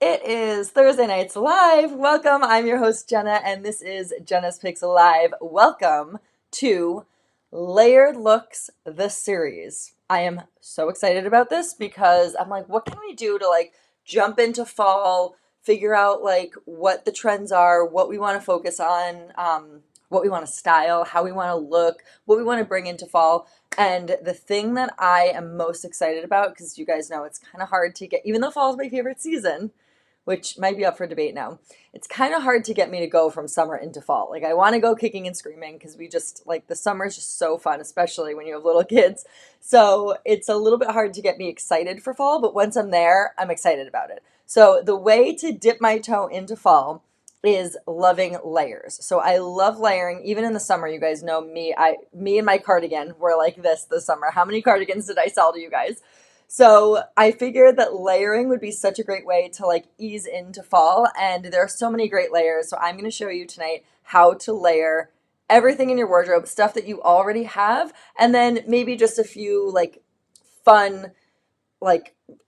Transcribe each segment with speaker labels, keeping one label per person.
Speaker 1: It is Thursday Nights Live. Welcome. I'm your host, Jenna, and this is Jenna's Picks Live. Welcome to Layered Looks, the series. I am so excited about this because I'm like, what can we do to jump into fall, figure out what the trends are, what we want to focus on, what we want to style, how we want to look, what we want to bring into fall. And the thing that I am most excited about, because you guys know it's kind of hard to get, even though fall is my favorite season, which might be up for debate now. It's kind of hard to get me to go from summer into fall. I want to go kicking and screaming because we just, the summer is just so fun, especially when you have little kids. So it's a little bit hard to get me excited for fall, but once I'm there, I'm excited about it. So the way to dip my toe into fall is loving layers. So I love layering, even in the summer. You guys know me. Me and my cardigan were like this summer. How many cardigans did I sell to you guys? So I figured that layering would be such a great way to ease into fall, and there are so many great layers. So I'm going to show you tonight how to layer everything in your wardrobe, stuff that you already have, and then maybe just a few fun,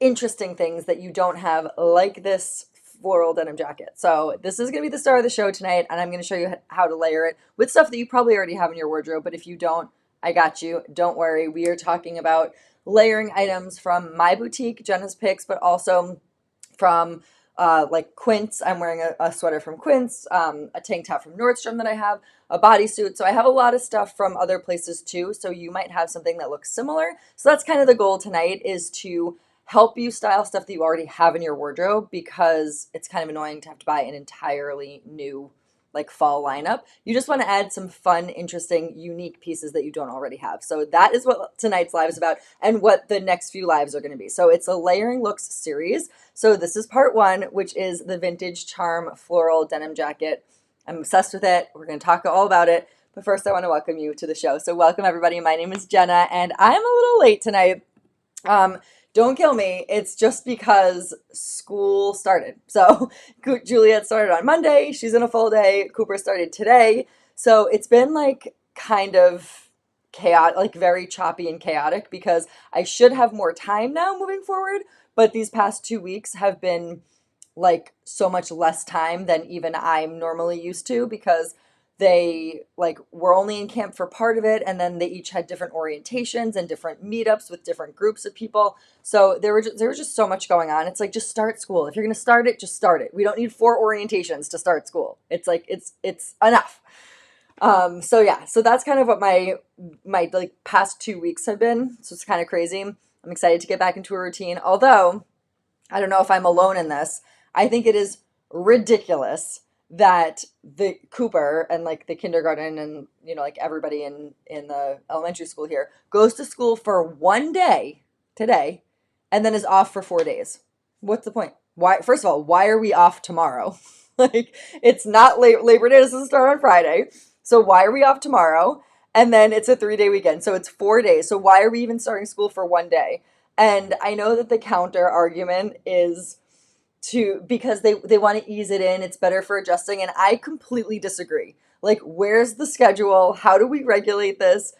Speaker 1: interesting things that you don't have, like this floral denim jacket. So this is going to be the star of the show tonight, and I'm going to show you how to layer it with stuff that you probably already have in your wardrobe, but if you don't, I got you. Don't worry. We are talking about layering items from my boutique, Jenna's Picks, but also from Quince. I'm wearing a sweater from Quince, a tank top from Nordstrom that I have, a bodysuit. So I have a lot of stuff from other places too. So you might have something that looks similar. So that's kind of the goal tonight, is to help you style stuff that you already have in your wardrobe, because it's kind of annoying to have to buy an entirely new fall lineup. You just want to add some fun, interesting, unique pieces that you don't already have. So that is what tonight's live is about, and what the next few lives are going to be. So it's a layering looks series. So this is part one, which is the Vintage Charm Floral Denim Jacket. I'm obsessed with it. We're going to talk all about it. But first, I want to welcome you to the show. So welcome, everybody. My name is Jenna, and I'm a little late tonight. Don't kill me. It's just because school started. So Juliet started on Monday. She's in a full day. Cooper started today. So it's been kind of chaotic, very choppy and chaotic, because I should have more time now moving forward. But these past 2 weeks have been so much less time than even I'm normally used to, because they were only in camp for part of it, and then they each had different orientations and different meetups with different groups of people. So there was just so much going on. It's just start school. If you're going to start it, just start it. We don't need 4 orientations to start school. It's it's enough. So yeah, so that's kind of what my past 2 weeks have been. So it's kind of crazy. I'm excited to get back into a routine. Although I don't know if I'm alone in this. I think it is ridiculous that the Cooper and the kindergarten and everybody in the elementary school here goes to school for one day today and then is off for 4 days. What's the point? Why? First of all, why are we off tomorrow? It's not Labor Day doesn't start on Friday, so why are we off tomorrow? And then it's a 3-day weekend, so it's 4 days. So why are we even starting school for one day? And I know that the counter argument is because they want to ease it in. It's better for adjusting. And I completely disagree. Where's the schedule? How do we regulate this?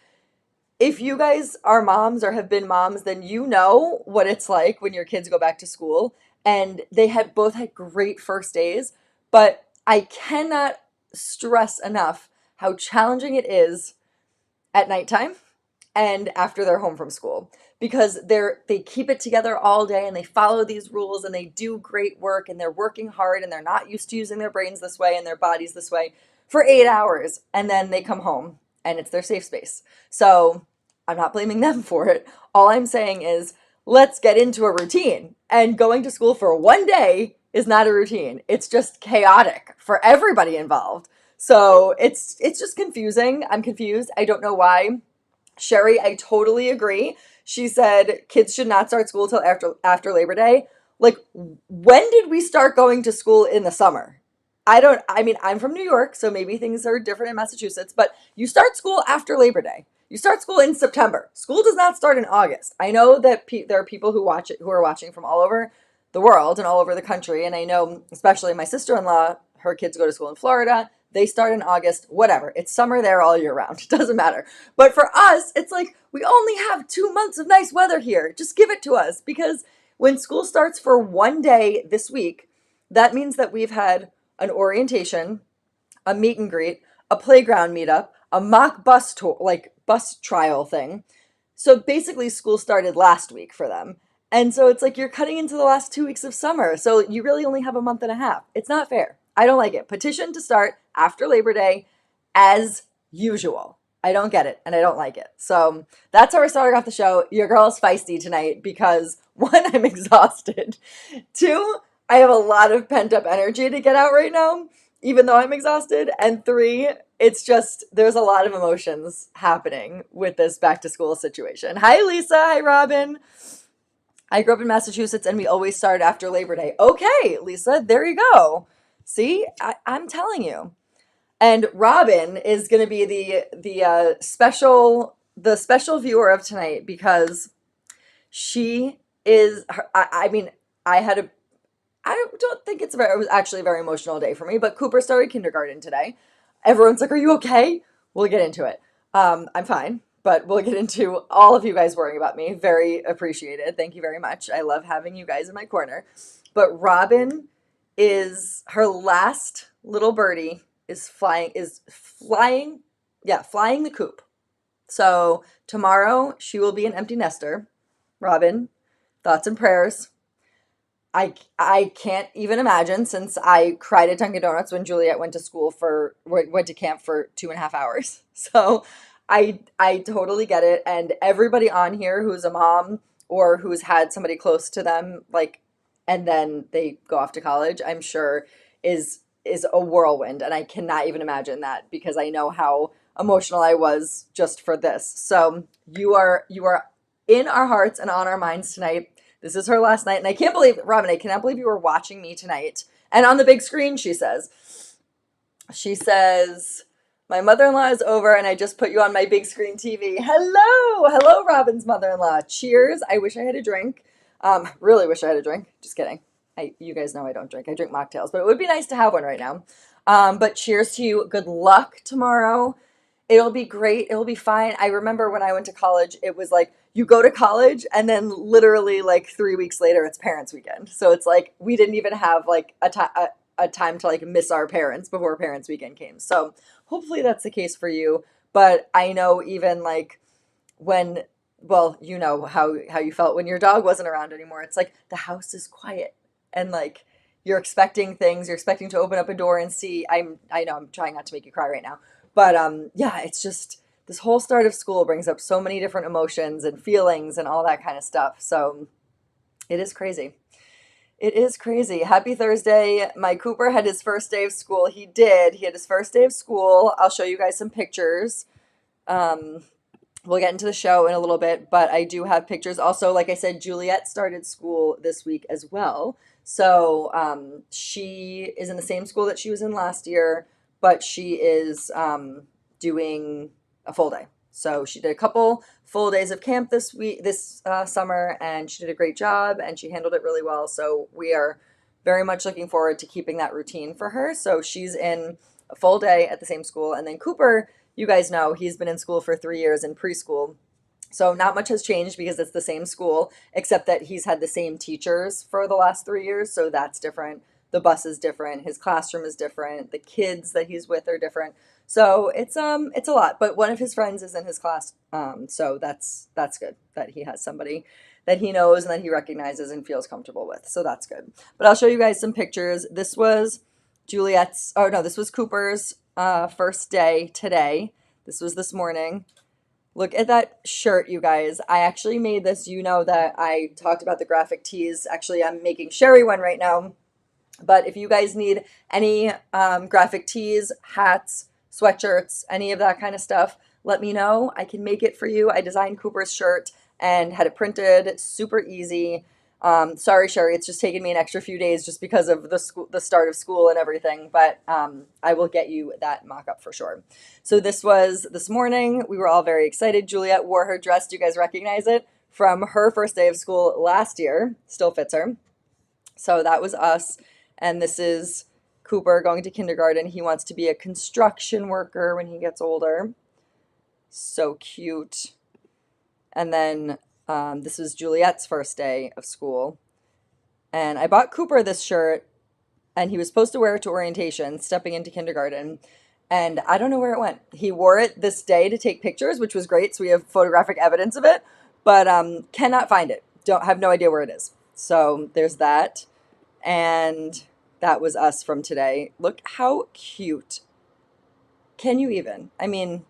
Speaker 1: If you guys are moms or have been moms, then you know what it's like when your kids go back to school. And they both had great first days. But I cannot stress enough how challenging it is at nighttime and after they're home from school, because they keep it together all day and they follow these rules and they do great work and they're working hard and they're not used to using their brains this way and their bodies this way for 8 hours, and then they come home and it's their safe space. So I'm not blaming them for it. All I'm saying is, let's get into a routine, and going to school for one day is not a routine. It's just chaotic for everybody involved. So it's just confusing. I'm confused. I don't know why. Sherry, I totally agree. She said kids should not start school till after Labor Day. When did we start going to school in the summer? I'm from New York, so maybe things are different in Massachusetts, but you start school after Labor Day. You start school in September. School does not start in August. I know that there are people who are watching from all over the world and all over the country, and I know especially my sister-in-law, her kids go to school in Florida. They start in August, whatever. It's summer there all year round. It doesn't matter. But for us, it's we only have 2 months of nice weather here. Just give it to us, because when school starts for one day this week, that means that we've had an orientation, a meet and greet, a playground meetup, a mock bus tour, like bus trial thing. So basically, school started last week for them. And so it's like you're cutting into the last 2 weeks of summer. So you really only have a month and a half. It's not fair. I don't like it. Petition to start after Labor Day as usual. I don't get it and I don't like it. So that's how we're starting off the show. Your girl is feisty tonight because one, I'm exhausted. Two, I have a lot of pent up energy to get out right now, even though I'm exhausted. And three, it's just there's a lot of emotions happening with this back to school situation. Hi, Lisa. Hi, Robin. I grew up in Massachusetts and we always start after Labor Day. Okay, Lisa, there you go. See, I'm telling you. And Robin is going to be the special viewer of tonight because she is. I mean, I had a. I don't think it was actually a very emotional day for me. But Cooper started kindergarten today. Everyone's like, "Are you okay?" We'll get into it. I'm fine, but we'll get into all of you guys worrying about me. Very appreciated. Thank you very much. I love having you guys in my corner. But Robin is her last little birdie flying the coop. So tomorrow she will be an empty nester. Robin, thoughts and prayers. I can't even imagine since I cried at Dunkin' Donuts when Juliet went to camp for 2.5 hours. So I totally get it. And everybody on here who's a mom or who's had somebody close to them, like, and then they go off to college, I'm sure is a whirlwind. And I cannot even imagine that because I know how emotional I was just for this. So you are in our hearts and on our minds tonight. This is her last night. And I can't believe, Robin, I cannot believe you were watching me tonight. And on the big screen, she says, my mother-in-law is over and I just put you on my big screen TV. Hello. Hello, Robin's mother-in-law. Cheers. I wish I had a drink. Really wish I had a drink. Just kidding. You guys know I don't drink. I drink mocktails, but it would be nice to have one right now. But cheers to you. Good luck tomorrow. It'll be great. It'll be fine. I remember when I went to college, it was like you go to college and then literally like 3 weeks later, it's parents' weekend. So it's like we didn't even have like a time to like miss our parents before parents' weekend came. So hopefully that's the case for you. But I know even like when, well, you know how you felt when your dog wasn't around anymore. It's like the house is quiet and like you're expecting things. You're expecting to open up a door and see. I know I'm trying not to make you cry right now. But yeah, it's just this whole start of school brings up so many different emotions and feelings and all that kind of stuff. So it is crazy. It is crazy. Happy Thursday. My Cooper had his first day of school. He did. He had his first day of school. I'll show you guys some pictures. Um, we'll get into the show in a little bit, but I do have pictures. Also, like I said, Juliet started school this week as well. So she is in the same school that she was in last year, but she is doing a full day. So she did a couple full days of camp this summer, and she did a great job, and she handled it really well. So we are very much looking forward to keeping that routine for her. So she's in a full day at the same school, and then Cooper, you guys know, he's been in school for 3 years in preschool. So not much has changed because it's the same school, except that he's had the same teachers for the last 3 years. So that's different. The bus is different. His classroom is different. The kids that he's with are different. So it's a lot. But one of his friends is in his class. So that's good that he has somebody that he knows and that he recognizes and feels comfortable with. So that's good. But I'll show you guys some pictures. This was this was Cooper's first day today. This was this morning. Look at that shirt, you guys. I actually made this. You know that I talked about the graphic tees. Actually, I'm making Sherry one right now. But if you guys need any graphic tees, hats, sweatshirts, any of that kind of stuff, let me know. I can make it for you. I designed Cooper's shirt and had it printed. Super easy. Sorry, Sherry, it's just taken me an extra few days just because of the start of school and everything. But I will get you that mock-up for sure. So this was this morning. We were all very excited. Juliet wore her dress. Do you guys recognize it? From her first day of school last year. Still fits her. So that was us. And this is Cooper going to kindergarten. He wants to be a construction worker when he gets older. So cute. And then this was Juliet's first day of school. And I bought Cooper this shirt and he was supposed to wear it to orientation, stepping into kindergarten. And I don't know where it went. He wore it this day to take pictures, which was great. So we have photographic evidence of it, but cannot find it. Don't have no idea where it is. So there's that. And that was us from today. Look how cute. Can you even? I mean,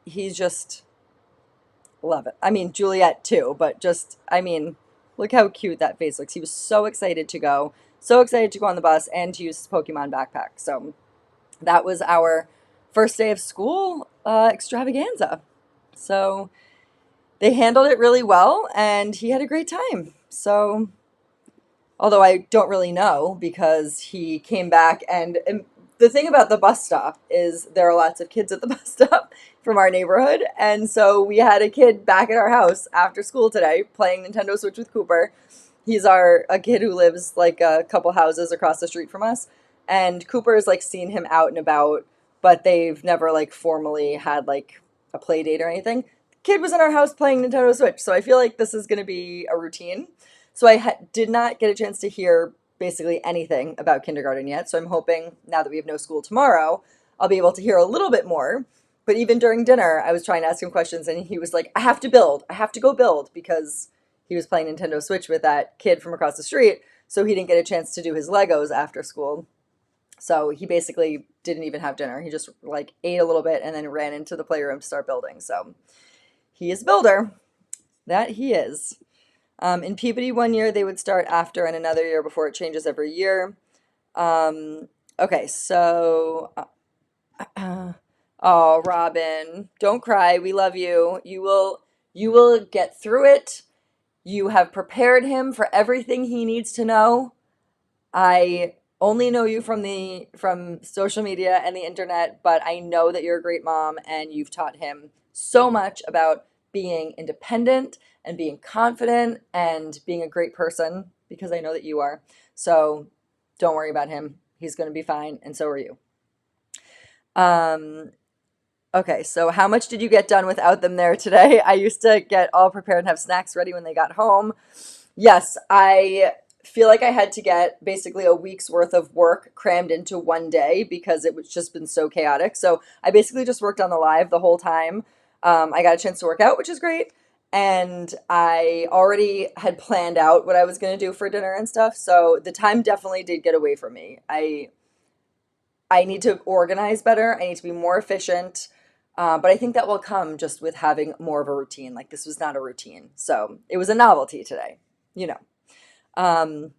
Speaker 1: he's just love it. I mean, Juliet too, but just, I mean, look how cute that face looks. He was so excited to go, so excited to go on the bus and to use his Pokemon backpack. So that was our first day of school extravaganza. So they handled it really well and he had a great time. So, although I don't really know because he came back and the thing about the bus stop is there are lots of kids at the bus stop from our neighborhood. And so we had a kid back at our house after school today playing Nintendo Switch with Cooper. He's a kid who lives like a couple houses across the street from us. And Cooper has like seen him out and about, but they've never like formally had like a play date or anything. The kid was in our house playing Nintendo Switch. So I feel like this is going to be a routine. So I did not get a chance to hear basically anything about kindergarten yet. So I'm hoping now that we have no school tomorrow, I'll be able to hear a little bit more. But even during dinner, I was trying to ask him questions and he was like, I have to build. I have to go build because he was playing Nintendo Switch with that kid from across the street. So he didn't get a chance to do his Legos after school. So he basically didn't even have dinner. He just like ate a little bit and then ran into the playroom to start building. So he is a builder. That he is. In Peabody, 1 year they would start after, and another year before. It changes every year. Okay, so oh, Robin, don't cry. We love you. You will get through it. You have prepared him for everything he needs to know. I only know you from social media and the internet, but I know that you're a great mom and you've taught him so much about being independent and being confident and being a great person because I know that you are. So don't worry about him. He's going to be fine, and so are you. Um, okay, so how much did you get done without them there today? I used to get all prepared and have snacks ready when they got home. Yes, I feel like I had to get basically a week's worth of work crammed into one day because it was just been so chaotic. So I basically just worked on the live the whole time. I got a chance to work out, which is great. And I already had planned out what I was going to do for dinner and stuff. So the time definitely did get away from me. I need to organize better. I need to be more efficient. But I think that will come just with having more of a routine. Like this was not a routine. So it was a novelty today, you know. Um,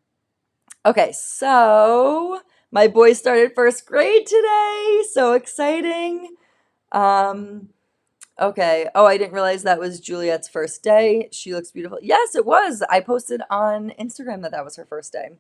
Speaker 1: okay, so my boys started first grade today. So exciting. Um, okay. Oh, I didn't realize that was Juliet's first day. She looks beautiful. Yes, it was. I posted on Instagram that was her first day.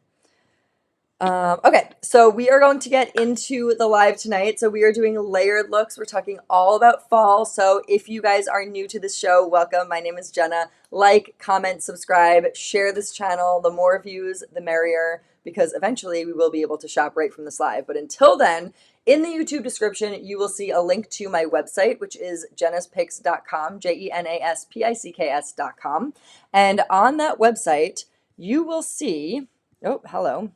Speaker 1: Okay, so we are going to get into the live tonight. So we are doing layered looks. We're talking all about fall. So if you guys are new to this show, welcome. My name is Jenna. Like, comment, subscribe, share this channel. The more views, the merrier, because eventually we will be able to shop right from this live. But until then, in the YouTube description, you will see a link to my website, which is jenaspicks.com, JENASPICKS.com. And on that website, you will see, oh, hello.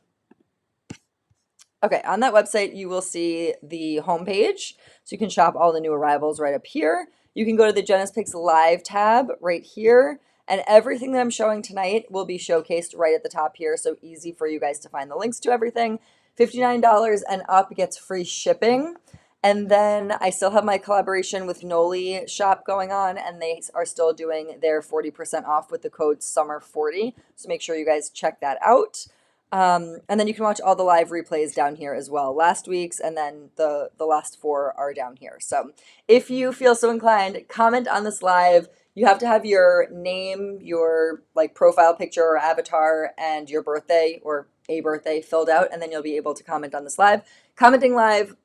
Speaker 1: Okay, on that website, you will see the homepage. So you can shop all the new arrivals right up here. You can go to the Jenna's Picks Live tab right here. And everything that I'm showing tonight will be showcased right at the top here. So easy for you guys to find the links to everything. $59 and up gets free shipping. And then I still have my collaboration with Noli shop going on, and they are still doing their 40% off with the code SUMMER40. So make sure you guys check that out. And then you can watch all the live replays down here as well. Last week's and then the last four are down here. So if you feel so inclined, comment on this live. You have to have your name, your like profile picture or avatar, and your birthday or a birthday filled out, and then you'll be able to comment on this live. Commenting live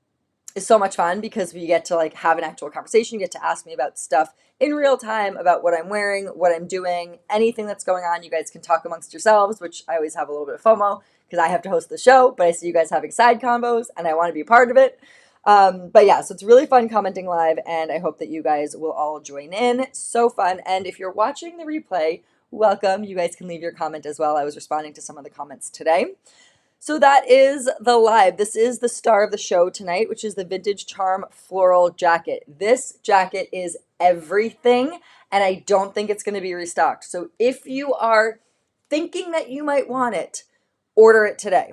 Speaker 1: is so much fun because we get to like have an actual conversation. You get to ask me about stuff in real time, about what I'm wearing, what I'm doing, anything that's going on. You guys can talk amongst yourselves, which I always have a little bit of FOMO because I have to host the show, but I see you guys having side combos and I want to be a part of it. But yeah, so it's really fun commenting live, and I hope that you guys will all join in. So fun. And if you're watching the replay, welcome. You guys can leave your comment as well. I was responding to some of the comments today. So that is the live. This is the star of the show tonight, which is the Vintage Charm Floral Jacket. This jacket is everything, and I don't think it's going to be restocked. So if you are thinking that you might want it, order it today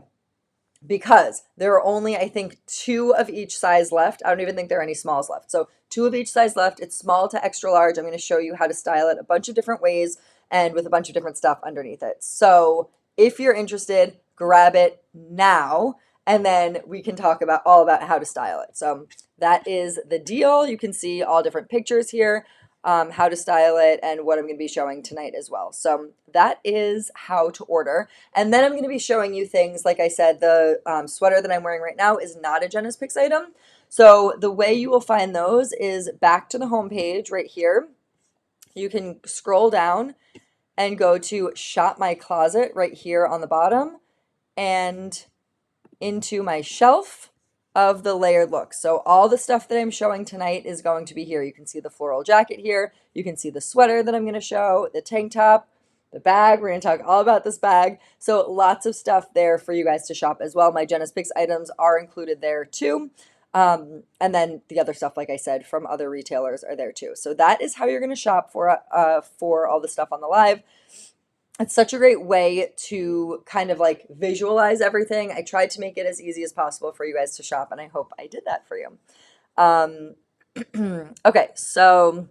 Speaker 1: because there are only, I think, two of each size left. I don't even think there are any smalls left. So two of each size left. It's small to extra large. I'm going to show you how to style it a bunch of different ways and with a bunch of different stuff underneath it. So if you're interested, grab it now, and then we can talk about all about how to style it. So that is the deal. You can see all different pictures here, how to style it, and what I'm going to be showing tonight as well. So that is how to order. And then I'm going to be showing you things, like I said, the sweater that I'm wearing right now is not a Jenna's Picks item. So the way you will find those is back to the home page right here. You can scroll down and go to Shop My Closet right here on the bottom and into my shelf of the layered look. So all the stuff that I'm showing tonight is going to be here. You can see the floral jacket here. You can see the sweater that I'm going to show, the tank top, the bag. We're going to talk all about this bag. So lots of stuff there for you guys to shop as well. My Jenna's Picks items are included there too. And then the other stuff, like I said, from other retailers are there too. So that is how you're going to shop for all the stuff on the live. It's such a great way to kind of like visualize everything. I tried to make it as easy as possible for you guys to shop, and I hope I did that for you. Okay, so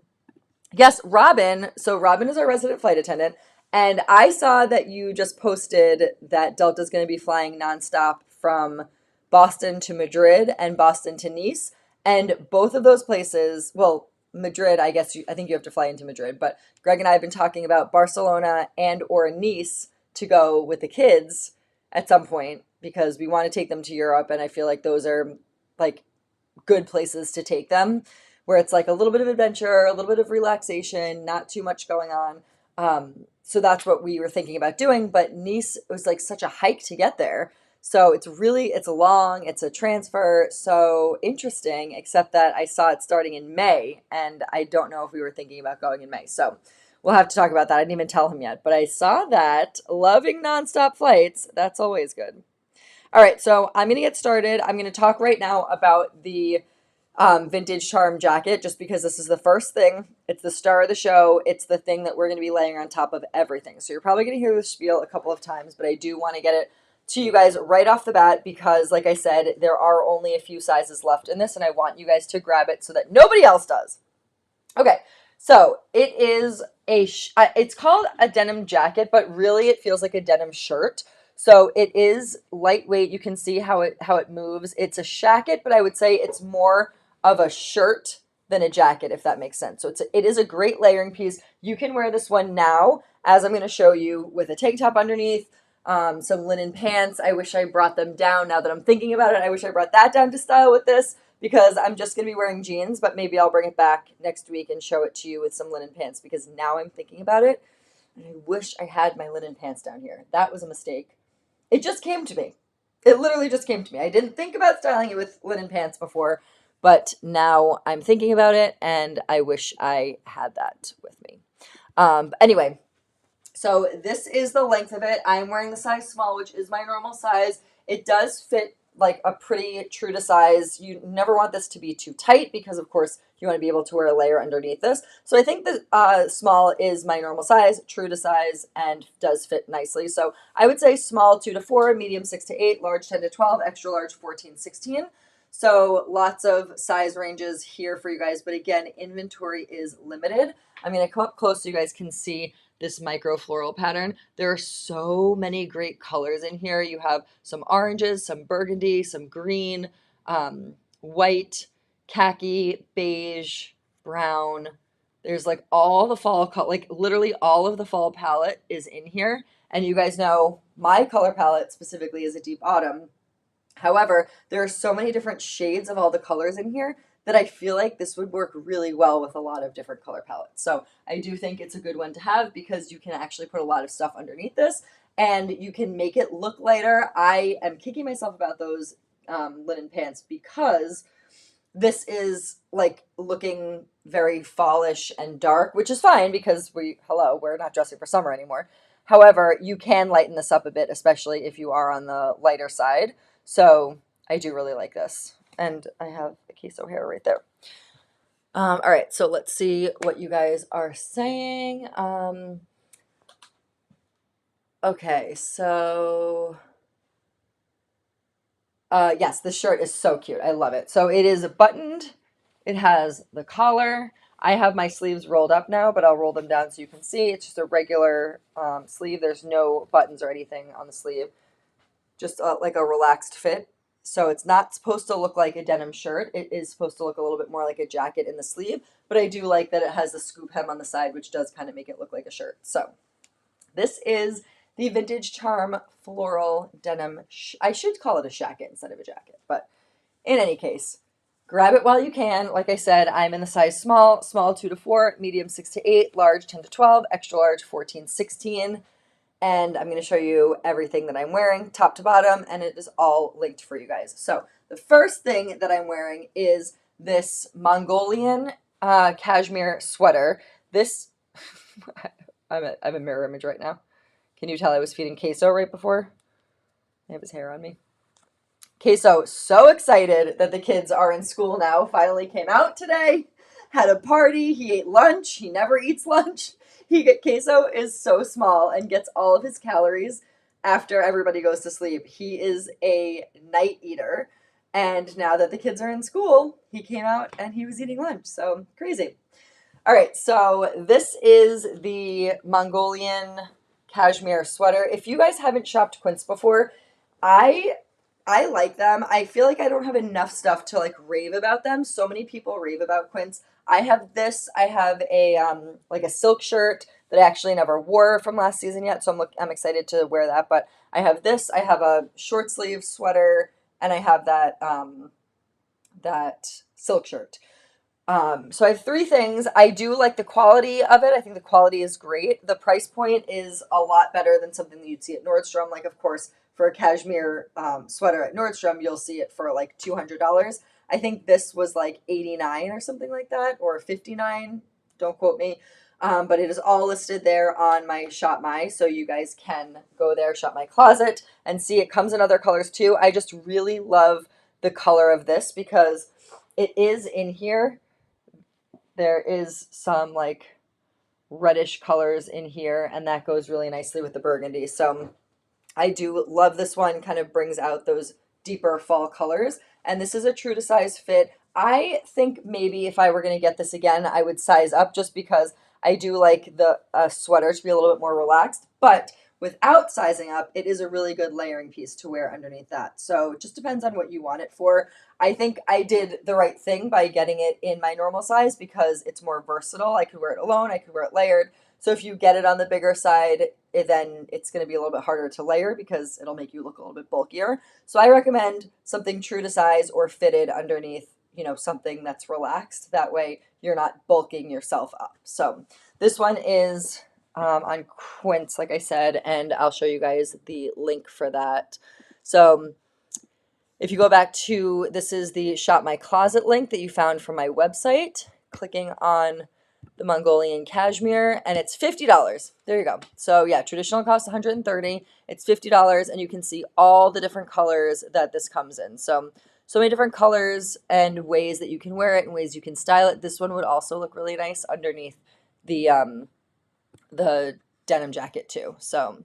Speaker 1: yes, Robin. So Robin is our resident flight attendant, and I saw that you just posted that Delta's going to be flying nonstop from Boston to Madrid and Boston to Nice, and both of those places, well, Madrid, I think you have to fly into Madrid, but Greg and I have been talking about Barcelona and or Nice to go with the kids at some point because we want to take them to Europe, and I feel like those are like good places to take them where it's like a little bit of adventure, a little bit of relaxation, not too much going on. So that's what we were thinking about doing, but Nice was like such a hike to get there. So it's long, it's a transfer, so interesting, except that I saw it starting in May, and I don't know if we were thinking about going in May. So we'll have to talk about that. I didn't even tell him yet, but I saw that. Loving nonstop flights, that's always good. All right, so I'm going to get started. I'm going to talk right now about the Vintage Charm jacket, just because this is the first thing. It's the star of the show. It's the thing that we're going to be laying on top of everything. So you're probably going to hear this spiel a couple of times, but I do want to get it to you guys right off the bat because, like I said, there are only a few sizes left in this, and I want you guys to grab it so that nobody else does. Okay, so it is it's called a denim jacket, but really it feels like a denim shirt. So it is lightweight. You can see how it moves. It's a shacket, but I would say it's more of a shirt than a jacket, if that makes sense. So it is a great layering piece. You can wear this one now, as I'm going to show you, with a tank top underneath, some linen pants. I wish I brought them down now that I'm thinking about it. I wish I brought that down to style with this because I'm just going to be wearing jeans, but maybe I'll bring it back next week and show it to you with some linen pants because now I'm thinking about it. And I wish I had my linen pants down here. That was a mistake. It just came to me. It literally just came to me. I didn't think about styling it with linen pants before, but now I'm thinking about it and I wish I had that with me. Anyway, so this is the length of it. I'm wearing the size small, which is my normal size. It does fit like a pretty true to size. You never want this to be too tight because, of course, you want to be able to wear a layer underneath this. So I think the small is my normal size, true to size, and does fit nicely. So I would say small 2 to 4, medium 6 to 8, large 10 to 12, extra large 14, 16. So lots of size ranges here for you guys. But again, inventory is limited. I'm going to come up close so you guys can see this micro floral pattern. There are so many great colors in here. You have some oranges, some burgundy, some green, white, khaki, beige, brown. There's like all the fall color, like literally all of the fall palette is in here. And you guys know my color palette specifically is a deep autumn. However, there are so many different shades of all the colors in here that I feel like this would work really well with a lot of different color palettes. So I do think it's a good one to have because you can actually put a lot of stuff underneath this and you can make it look lighter. I am kicking myself about those linen pants because this is like looking very fallish and dark, which is fine because we're not dressing for summer anymore. However, you can lighten this up a bit, especially if you are on the lighter side. So I do really like this. And I have a queso hair right there. All right, so let's see what you guys are saying. Okay, so yes, this shirt is so cute. I love it. So it is buttoned. It has the collar. I have my sleeves rolled up now, but I'll roll them down so you can see. It's just a regular sleeve. There's no buttons or anything on the sleeve. Just like a relaxed fit. So it's not supposed to look like a denim shirt. It is supposed to look a little bit more like a jacket in the sleeve, but I do like that it has the scoop hem on the side, which does kind of make it look like a shirt. So this is the Vintage Charm Floral Denim. I should call it a shacket instead of a jacket, but in any case, grab it while you can. Like I said, I'm in the size small, small 2 to 4, medium 6 to 8, large 10 to 12, extra large 14, 16. And I'm going to show you everything that I'm wearing, top to bottom, and it is all linked for you guys. So the first thing that I'm wearing is this Mongolian cashmere sweater. This, I'm a mirror image right now. Can you tell I was feeding Queso right before? I have his hair on me. Queso, so excited that the kids are in school now, finally came out today, had a party, he ate lunch, he never eats lunch. Queso is so small and gets all of his calories after everybody goes to sleep. He is a night eater, and now that the kids are in school, he came out and he was eating lunch, so crazy. All right, so this is the Mongolian cashmere sweater. If you guys haven't shopped Quince before, I like them. I feel like I don't have enough stuff to like rave about them. So many people rave about Quince. I have this. I have a like a silk shirt that I actually never wore from last season yet, so I'm excited to wear that. But I have this. I have a short sleeve sweater, and I have that silk shirt. So I have three things. I do like the quality of it. I think the quality is great. The price point is a lot better than something that you'd see at Nordstrom. Like, of course, for a cashmere sweater at Nordstrom, you'll see it for like $200. I think this was like 89 or something like that, or 59. Don't quote me. But it is all listed there on my Shop My, so you guys can go there, Shop My Closet, and see it comes in other colors too. I just really love the color of this because it is in here. There is some like reddish colors in here, and that goes really nicely with the burgundy. So I do love this one, kind of brings out those deeper fall colors. And this is a true to size fit. I think maybe if I were going to get this again, I would size up just because I do like the sweater to be a little bit more relaxed. But without sizing up, it is a really good layering piece to wear underneath that. So it just depends on what you want it for. I think I did the right thing by getting it in my normal size because it's more versatile. I could wear it alone, I could wear it layered. So if you get it on the bigger side, then it's going to be a little bit harder to layer because it'll make you look a little bit bulkier. So I recommend something true to size or fitted underneath, something that's relaxed. That way you're not bulking yourself up. So this one is on Quince, like I said, and I'll show you guys the link for that. So if you go back to, this is the Shop My Closet link that you found from my website, clicking on the Mongolian cashmere, and it's $50. There you go. So yeah, traditional cost $130. It's $50, and you can see all the different colors that this comes in. So many different colors and ways that you can wear it and ways you can style it. This one would also look really nice underneath the denim jacket too. So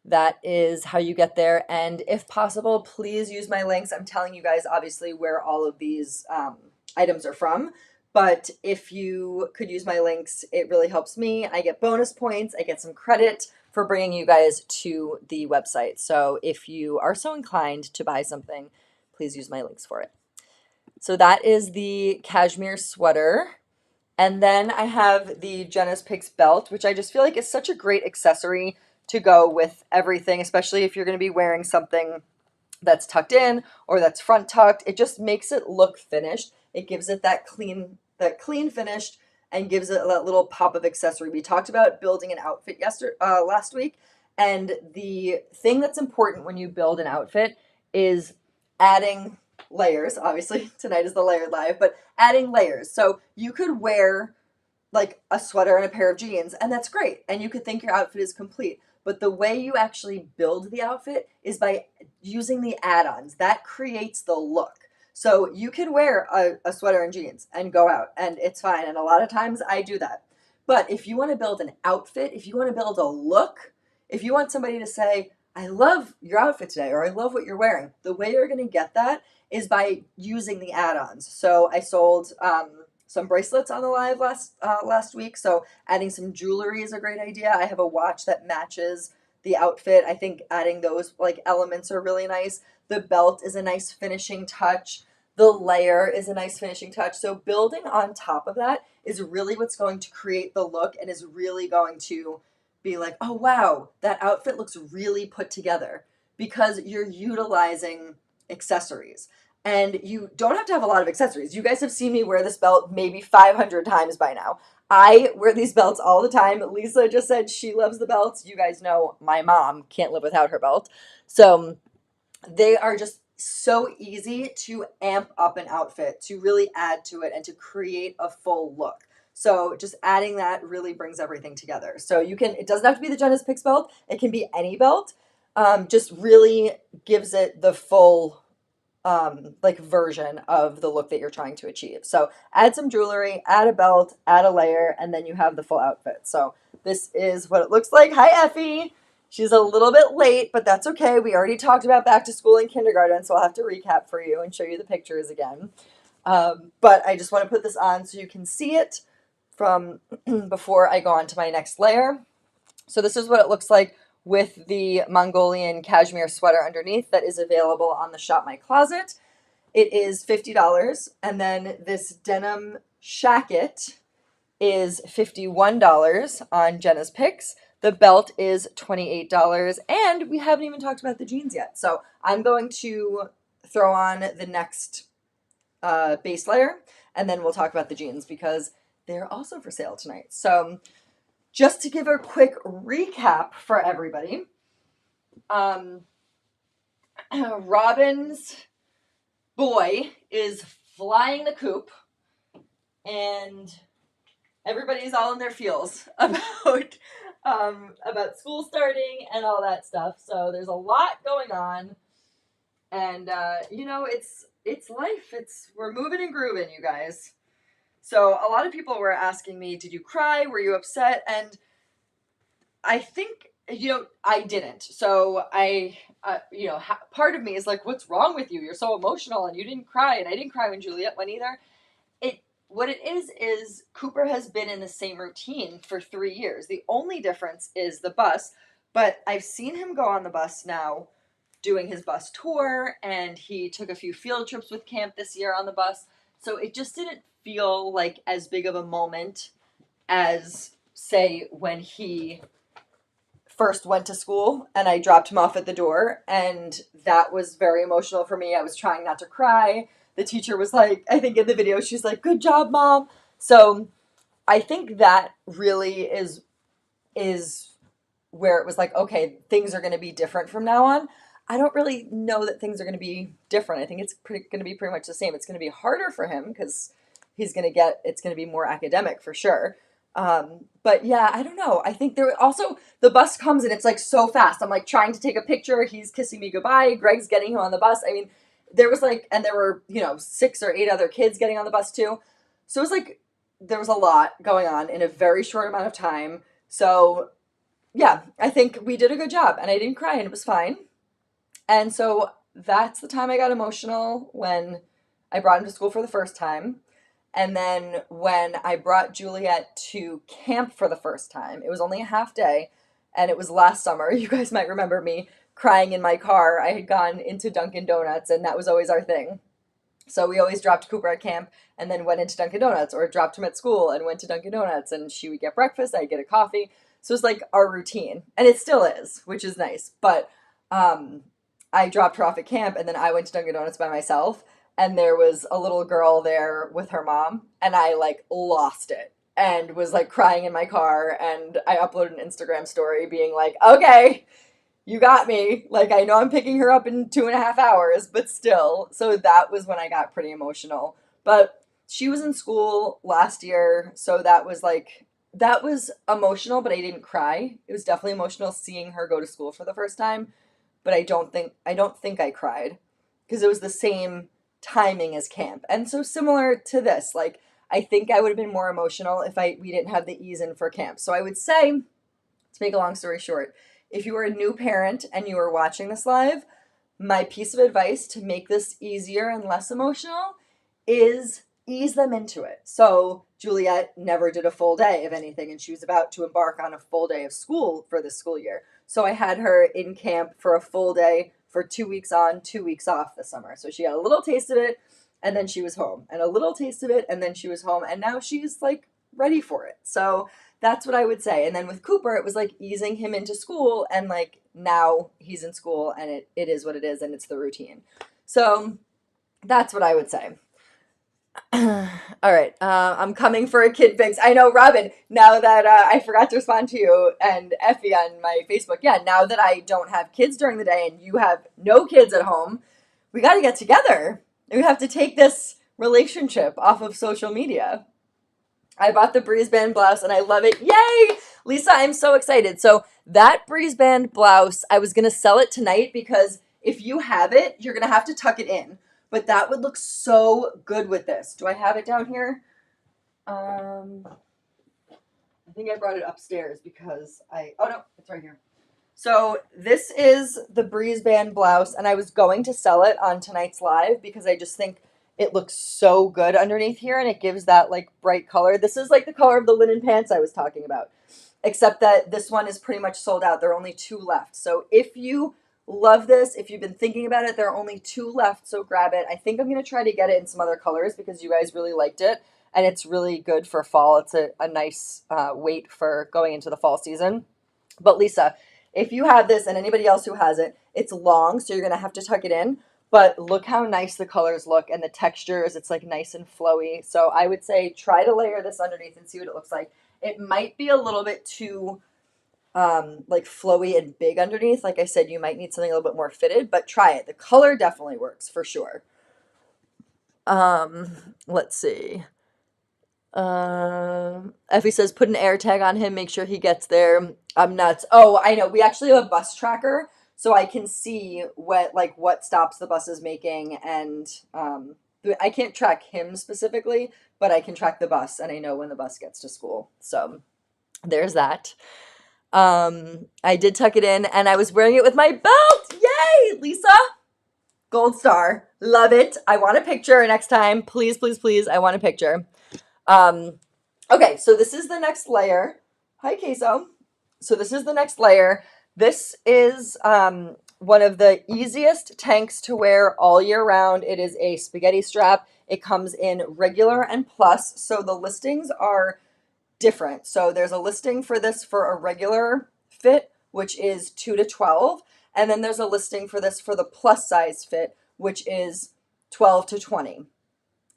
Speaker 1: that is how you get there. And if possible, please use my links. I'm telling you guys, obviously, where all of these items are from. But if you could use my links, it really helps me. I get bonus points. I get some credit for bringing you guys to the website. So if you are so inclined to buy something, please use my links for it. So that is the cashmere sweater. And then I have the Jenna's Picks belt, which I just feel like is such a great accessory to go with everything, especially if you're going to be wearing something that's tucked in or that's front tucked. It just makes it look finished. It gives it that clean finish and gives it that little pop of accessory. We talked about building an outfit last week, and the thing that's important when you build an outfit is adding layers. Obviously, tonight is the layered live, but adding layers. So you could wear like a sweater and a pair of jeans, and that's great. And you could think your outfit is complete. but the way you actually build the outfit is by using the add-ons. That creates the look. So you can wear a sweater and jeans and go out, and it's fine. And a lot of times I do that. But if you want to build an outfit, if you want to build a look, if you want somebody to say, I love your outfit today, or I love what you're wearing, the way you're going to get that is by using the add-ons. So I sold some bracelets on the live last week. So adding some jewelry is a great idea. I have a watch that matches the outfit. I think adding those like elements are really nice. The belt is a nice finishing touch. The layer is a nice finishing touch. So building on top of that is really what's going to create the look and is really going to be like, oh wow, that outfit looks really put together because you're utilizing accessories. And you don't have to have a lot of accessories. You guys have seen me wear this belt maybe 500 times by now. I wear these belts all the time. Lisa just said she loves the belts. You guys know my mom can't live without her belt. So they are just so easy to amp up an outfit, to really add to it and to create a full look. So just adding that really brings everything together. So you can, it doesn't have to be the Jenna's Picks belt. It can be any belt. Just really gives it the full like version of the look that you're trying to achieve. So add some jewelry, add a belt, add a layer, and then you have the full outfit. So this is what it looks like. Hi, Effie. She's a little bit late, but that's okay. We already talked about back to school and kindergarten, so I'll have to recap for you and show you the pictures again. But I just want to put this on so you can see it from before I go on to my next layer. So this is what it looks like with the Mongolian cashmere sweater underneath that is available on the Shop My Closet. It is $50. And then this denim jacket is $51 on Jenna's Picks. The belt is $28. And we haven't even talked about the jeans yet. So I'm going to throw on the next base layer, and then we'll talk about the jeans because they're also for sale tonight. So just to give a quick recap for everybody, Robin's boy is flying the coop, and everybody's all in their feels about school starting and all that stuff. So there's a lot going on, and it's life. We're moving and grooving, you guys. So a lot of people were asking me, did you cry? Were you upset? And I think, I didn't. So part of me is like, what's wrong with you? You're so emotional and you didn't cry. And I didn't cry when Juliet went either. What it is Cooper has been in the same routine for 3 years. The only difference is the bus, but I've seen him go on the bus now doing his bus tour, and he took a few field trips with camp this year on the bus. So it just didn't feel like as big of a moment as, say, when he first went to school and I dropped him off at the door, and that was very emotional for me. I was trying not to cry. The teacher was like, I think in the video, she's like, good job, Mom. So I think that really is where it was like, okay, things are going to be different from now on. I don't really know that things are going to be different. I think it's going to be pretty much the same. It's going to be harder for him because it's going to be more academic for sure. But yeah, I don't know. I think there also, the bus comes and it's like so fast. I'm like trying to take a picture. He's kissing me goodbye. Greg's getting him on the bus. I mean, there were 6 or 8 other kids getting on the bus too. So it was like, there was a lot going on in a very short amount of time. So yeah, I think we did a good job and I didn't cry and it was fine. And so that's the time I got emotional, when I brought him to school for the first time. And then when I brought Juliet to camp for the first time, it was only a half day, and it was last summer. You guys might remember me crying in my car. I had gone into Dunkin' Donuts, and that was always our thing. So we always dropped Cooper at camp and then went into Dunkin' Donuts, or dropped him at school and went to Dunkin' Donuts, and she would get breakfast, I'd get a coffee. So it's like our routine, and it still is, which is nice. But I dropped her off at camp, and then I went to Dunkin' Donuts by myself, and there was a little girl there with her mom, and I like lost it and was like crying in my car, and I uploaded an Instagram story being like, okay, you got me. Like, I know I'm picking her up in 2.5 hours, but still. So that was when I got pretty emotional. But she was in school last year, so that was like that was emotional, but I didn't cry. It was definitely emotional seeing her go to school for the first time, but I don't think I cried because it was the same timing as camp. And so similar to this, like I think I would have been more emotional if we didn't have the ease in for camp. So I would say, to make a long story short, if you were a new parent and you were watching this live, my piece of advice to make this easier and less emotional is ease them into it. So Juliet never did a full day of anything, and she was about to embark on a full day of school for this school year. So I had her in camp for a full day for 2 weeks on, 2 weeks off this summer. So she got a little taste of it, and then she was home, and a little taste of it, and then she was home, and now she's like ready for it. So that's what I would say. And then with Cooper, it was like easing him into school, and like now he's in school, and it is what it is, and it's the routine. So that's what I would say. All right. I'm coming for a kid fix. I know, Robin, now that I forgot to respond to you and Effie on my Facebook. Yeah, now that I don't have kids during the day and you have no kids at home, we got to get together. We have to take this relationship off of social media. I bought the breeze band blouse and I love it. Yay! Lisa, I'm so excited. So that breeze band blouse, I was going to sell it tonight because if you have it, you're going to have to tuck it in. But that would look so good with this. Do I have it down here? I think I brought it upstairs because oh no, it's right here. So this is the breeze band blouse, and I was going to sell it on tonight's live because I just think it looks so good underneath here, and it gives that like bright color. This is like the color of the linen pants I was talking about, except that this one is pretty much sold out. There are only 2 left. So if you love this, if you've been thinking about it, there are only 2 left, so grab it. I think I'm going to try to get it in some other colors because you guys really liked it, and it's really good for fall. It's a nice weight for going into the fall season. But Lisa, if you have this and anybody else who has it, it's long, so you're going to have to tuck it in. But look how nice the colors look and the textures. It's like nice and flowy. So I would say try to layer this underneath and see what it looks like. It might be a little bit too like flowy and big underneath. Like I said, you might need something a little bit more fitted, but try it. The color definitely works for sure. Let's see. Effie says put an air tag on him, make sure he gets there. I'm nuts. Oh, I know. We actually have a bus tracker, so I can see what stops the bus is making, and I can't track him specifically, but I can track the bus, and I know when the bus gets to school. So there's that. I did tuck it in, and I was wearing it with my belt. Yay, Lisa! Gold star. Love it. I want a picture next time. Please, please, please. I want a picture. Um, okay, so this is the next layer. Hi, Queso. So this is the next layer. This is one of the easiest tanks to wear all year round. It is a spaghetti strap. It comes in regular and plus, so the listings are different. So there's a listing for this for a regular fit, which is 2 to 12, and then there's a listing for this for the plus size fit, which is 12 to 20.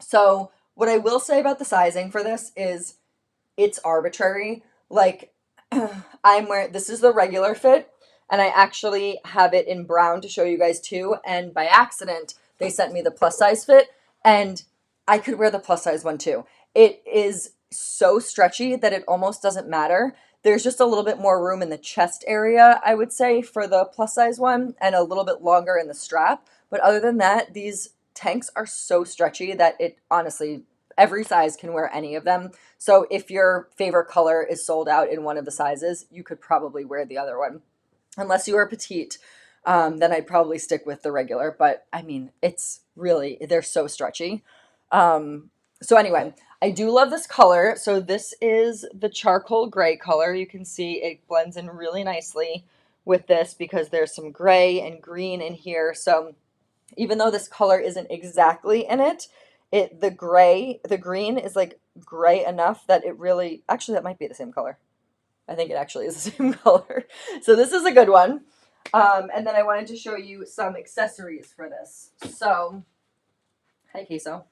Speaker 1: So what I will say about the sizing for this is it's arbitrary. Like I'm wearing, this is the regular fit, and I actually have it in brown to show you guys too. And by accident, they sent me the plus size fit, and I could wear the plus size one too. It is so stretchy that it almost doesn't matter. There's just a little bit more room in the chest area, I would say, for the plus size one, and a little bit longer in the strap. But other than that, these tanks are so stretchy that it honestly, every size can wear any of them. So if your favorite color is sold out in one of the sizes, you could probably wear the other one. Unless you are petite, then I'd probably stick with the regular. But I mean, it's really, they're so stretchy. So anyway, I do love this color. So this is the charcoal gray color. You can see it blends in really nicely with this because there's some gray and green in here. So even though this color isn't exactly in it, the green is like gray enough that it really, actually that might be the same color. I think it actually is the same color. So this is a good one. And then I wanted to show you some accessories for this. So, hi Queso.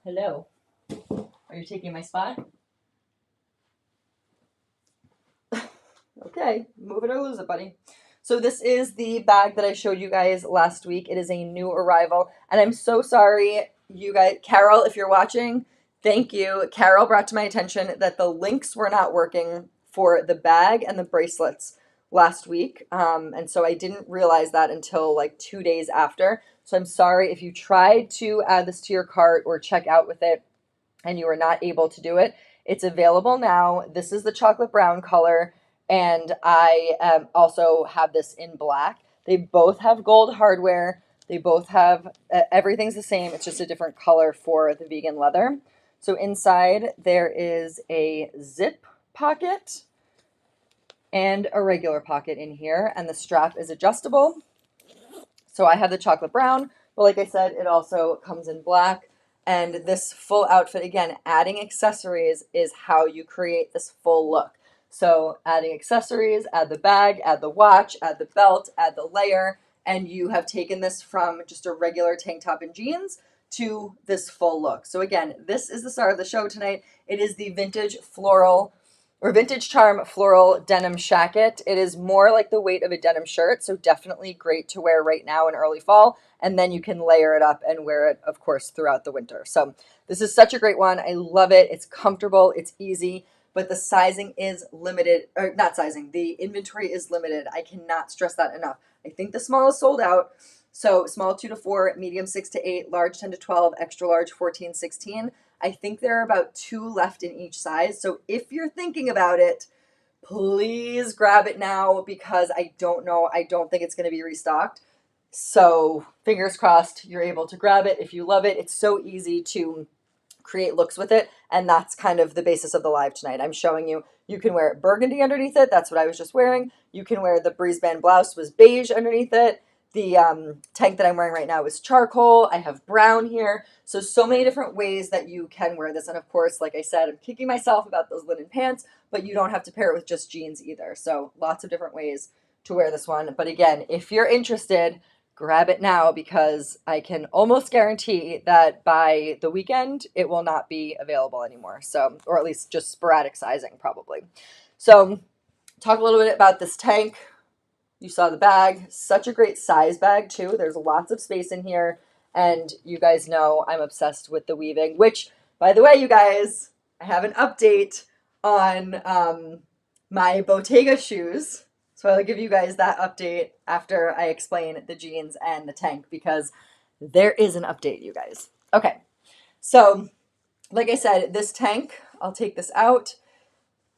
Speaker 1: Hello. Are you taking my spot? Okay, move it or lose it, buddy. So this is the bag that I showed you guys last week. It is a new arrival, and I'm so sorry, you guys. Carol, if you're watching, Thank you. Carol brought to my attention that the links were not working for the bag and the bracelets last week. And so I didn't realize that until like 2 days after. So I'm sorry if you tried to add this to your cart or check out with it and you are not able to do it. It's available now. This is the chocolate brown color, and I also have this in black. They both have gold hardware. They both have everything's the same. It's just a different color for the vegan leather. So inside there is a zip pocket and a regular pocket in here, and the strap is adjustable. So I have the chocolate brown, but like I said, it also comes in black. And this full outfit, again, adding accessories is how you create this full look. So adding accessories, add the bag, add the watch, add the belt, add the layer, and you have taken this from just a regular tank top and jeans to this full look. So again, this is the star of the show tonight. It is the Vintage Charm Floral Denim Jacket. It is more like the weight of a denim shirt, so definitely great to wear right now in early fall, and then you can layer it up and wear it, of course, throughout the winter. So this is such a great one. I love it. It's comfortable. It's easy, but the sizing is limited, or not sizing, the inventory is limited. I cannot stress that enough. I think the small is sold out. So small 2 to 4, medium 6 to 8, large 10 to 12, extra large 14, 16. I think there are about 2 left in each size. So if you're thinking about it, please grab it now because I don't know. I don't think it's going to be restocked. So fingers crossed you're able to grab it if you love it. It's so easy to create looks with it. And that's kind of the basis of the live tonight. I'm showing you, you can wear burgundy underneath it. That's what I was just wearing. You can wear the breeze band blouse was beige underneath it. The tank that I'm wearing right now is charcoal. I have brown here. So many different ways that you can wear this. And of course, like I said, I'm kicking myself about those linen pants, but you don't have to pair it with just jeans either. So lots of different ways to wear this one. But again, if you're interested, grab it now because I can almost guarantee that by the weekend, it will not be available anymore. So, or at least just sporadic sizing probably. So talk a little bit about this tank. You saw the bag, such a great size bag too. There's lots of space in here. And you guys know I'm obsessed with the weaving, which by the way, you guys, I have an update on my Bottega shoes. So I'll give you guys that update after I explain the jeans and the tank because there is an update, you guys. Okay, so like I said, this tank, I'll take this out.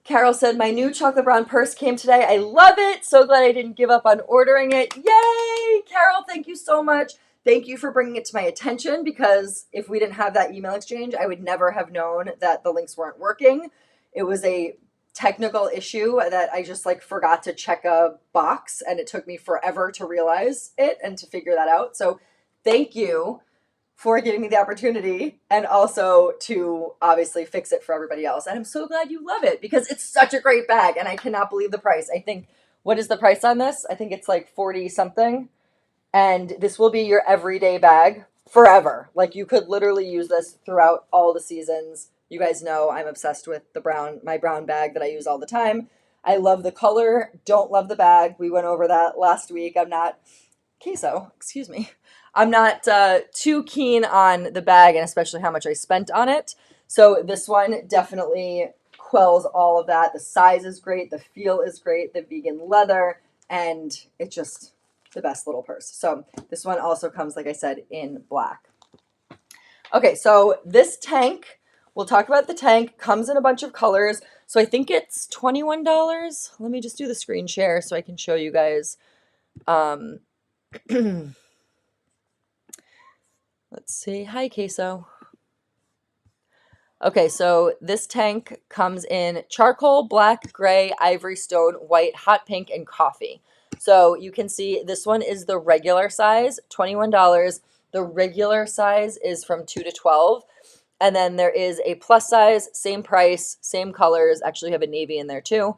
Speaker 1: Carol said, my new chocolate brown purse came today. I love it. So glad I didn't give up on ordering it. Yay! Carol, thank you so much. Thank you for bringing it to my attention because if we didn't have that email exchange, I would never have known that the links weren't working. It was a technical issue that I just like forgot to check a box and it took me forever to realize it and to figure that out. So thank you for giving me the opportunity and also to obviously fix it for everybody else. And I'm so glad you love it because it's such a great bag and I cannot believe the price. I think, what is the price on this? I think it's like 40 something. And this will be your everyday bag forever. Like you could literally use this throughout all the seasons. You guys know I'm obsessed with my brown bag that I use all the time. I love the color, don't love the bag. We went over that last week. Excuse me. I'm not too keen on the bag and especially how much I spent on it. So this one definitely quells all of that. The size is great. The feel is great. The vegan leather. And it's just the best little purse. So this one also comes, like I said, in black. Okay, so this tank, we'll talk about the tank, comes in a bunch of colors. So I think it's $21. Let me just do the screen share so I can show you guys. Let's see. Hi, Queso. Okay, so this tank comes in charcoal, black, gray, ivory stone, white, hot pink, and coffee. So you can see this one is the regular size, $21. The regular size is from 2 to 12. And then there is a plus size, same price, same colors. Actually, have a navy in there too.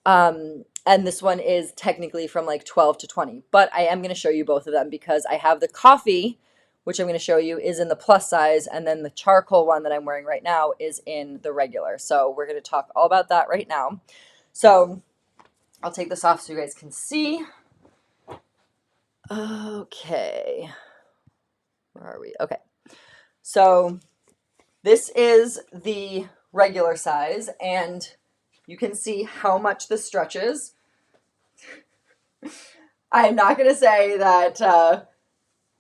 Speaker 1: And this one is technically from like 12 to 20. But I am going to show you both of them because I have the coffee, which I'm going to show you is in the plus size. And then the charcoal one that I'm wearing right now is in the regular. So we're going to talk all about that right now. So I'll take this off so you guys can see. Okay. Where are we? Okay. So This is the regular size, and you can see how much this stretches. I'm not going to say that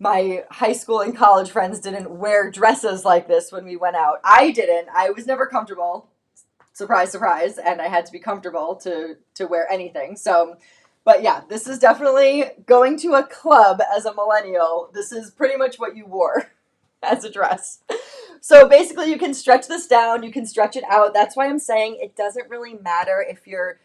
Speaker 1: my high school and college friends didn't wear dresses like this when we went out. I didn't. I was never comfortable. Surprise, surprise. And I had to be comfortable to wear anything. So, but yeah, this is definitely going to a club as a millennial. This is pretty much what you wore as a dress. So basically you can stretch this down, you can stretch it out. That's why I'm saying it doesn't really matter if your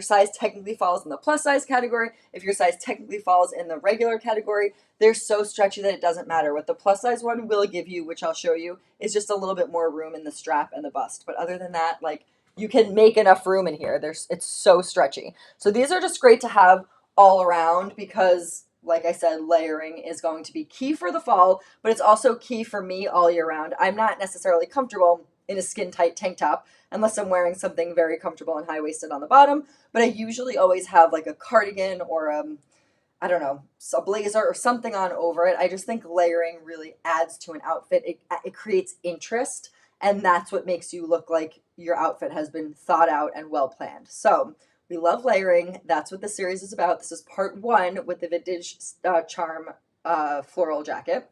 Speaker 1: size technically falls in the plus size category, if your size technically falls in the regular category. They're so stretchy that it doesn't matter. What the plus size one will give you, which I'll show you, is just a little bit more room in the strap and the bust. But other than that, like, you can make enough room in here. It's so stretchy. So these are just great to have all around because, like I said, layering is going to be key for the fall, but it's also key for me all year round. I'm not necessarily comfortable in a skin tight tank top unless I'm wearing something very comfortable and high waisted on the bottom, but I usually always have like a cardigan or I don't know, a blazer or something on over it. I just think layering really adds to an outfit. It creates interest, and that's what makes you look like your outfit has been thought out and well planned. So we love layering. That's what the series is about. This is part 1 with the Vintage Charm Floral Jacket.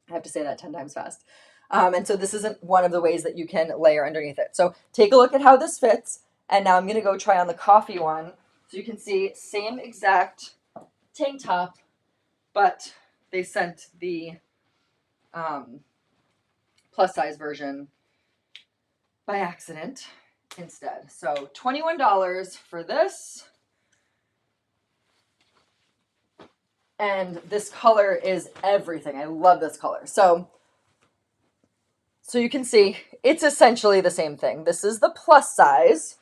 Speaker 1: I have to say that 10 times fast. And so this isn't one of the ways that you can layer underneath it. So take a look at how this fits. And now I'm going to go try on the coffee one. So you can see same exact tank top, but they sent the plus size version by accident instead. So $21 for this. And this color is everything. I love this color. So you can see it's essentially the same thing. This is the plus size.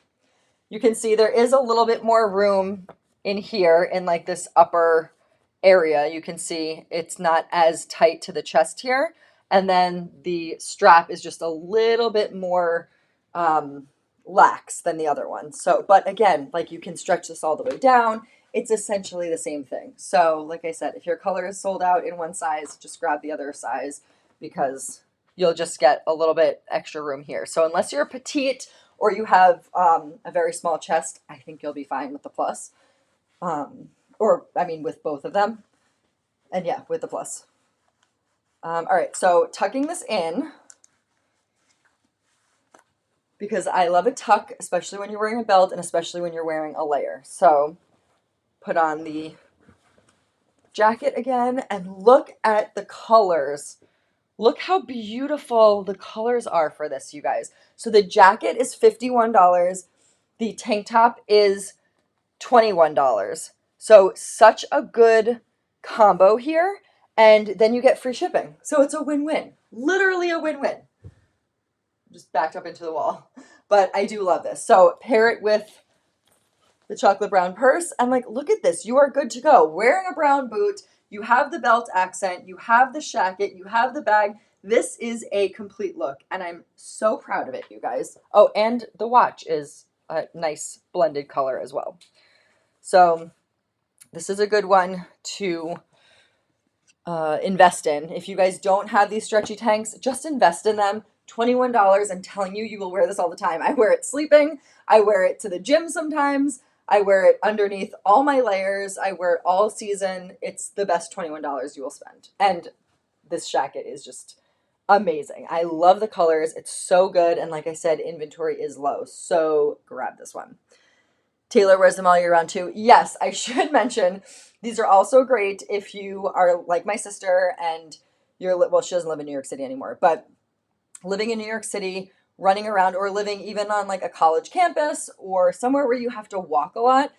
Speaker 1: You can see there is a little bit more room in here in like this upper area. You can see it's not as tight to the chest here. And then the strap is just a little bit more lax than the other one. So, but again, like, you can stretch this all the way down. It's essentially the same thing. So like I said, if your color is sold out in one size, just grab the other size because you'll just get a little bit extra room here. So unless you're petite or you have a very small chest, I think you'll be fine with the plus. Or, I mean, with both of them. And yeah, with the plus. All right, so tucking this in, because I love a tuck, especially when you're wearing a belt and especially when you're wearing a layer. So put on the jacket again and look at the colors. Look how beautiful the colors are for this, you guys. So the jacket is $51. The tank top is $21. So such a good combo here. And then you get free shipping. So it's a win-win. Literally a win-win. Just backed up into the wall. But I do love this. So pair it with the chocolate brown purse. And like, look at this. You are good to go. Wearing a brown boot. You have the belt accent. You have the shacket. You have the bag. This is a complete look. And I'm so proud of it, you guys. Oh, and the watch is a nice blended color as well. So this is a good one to invest in. If you guys don't have these stretchy tanks, just invest in them. $21. I'm telling you, you will wear this all the time. I wear it sleeping. I wear it to the gym sometimes. I wear it underneath all my layers. I wear it all season. It's the best $21 you will spend. And this jacket is just amazing. I love the colors. It's so good. And like I said, inventory is low. So grab this one. Taylor wears them all year round too. Yes, I should mention these are also great if you are like my sister and well, she doesn't live in New York City anymore, but living in New York City, running around, or living even on like a college campus or somewhere where you have to walk a lot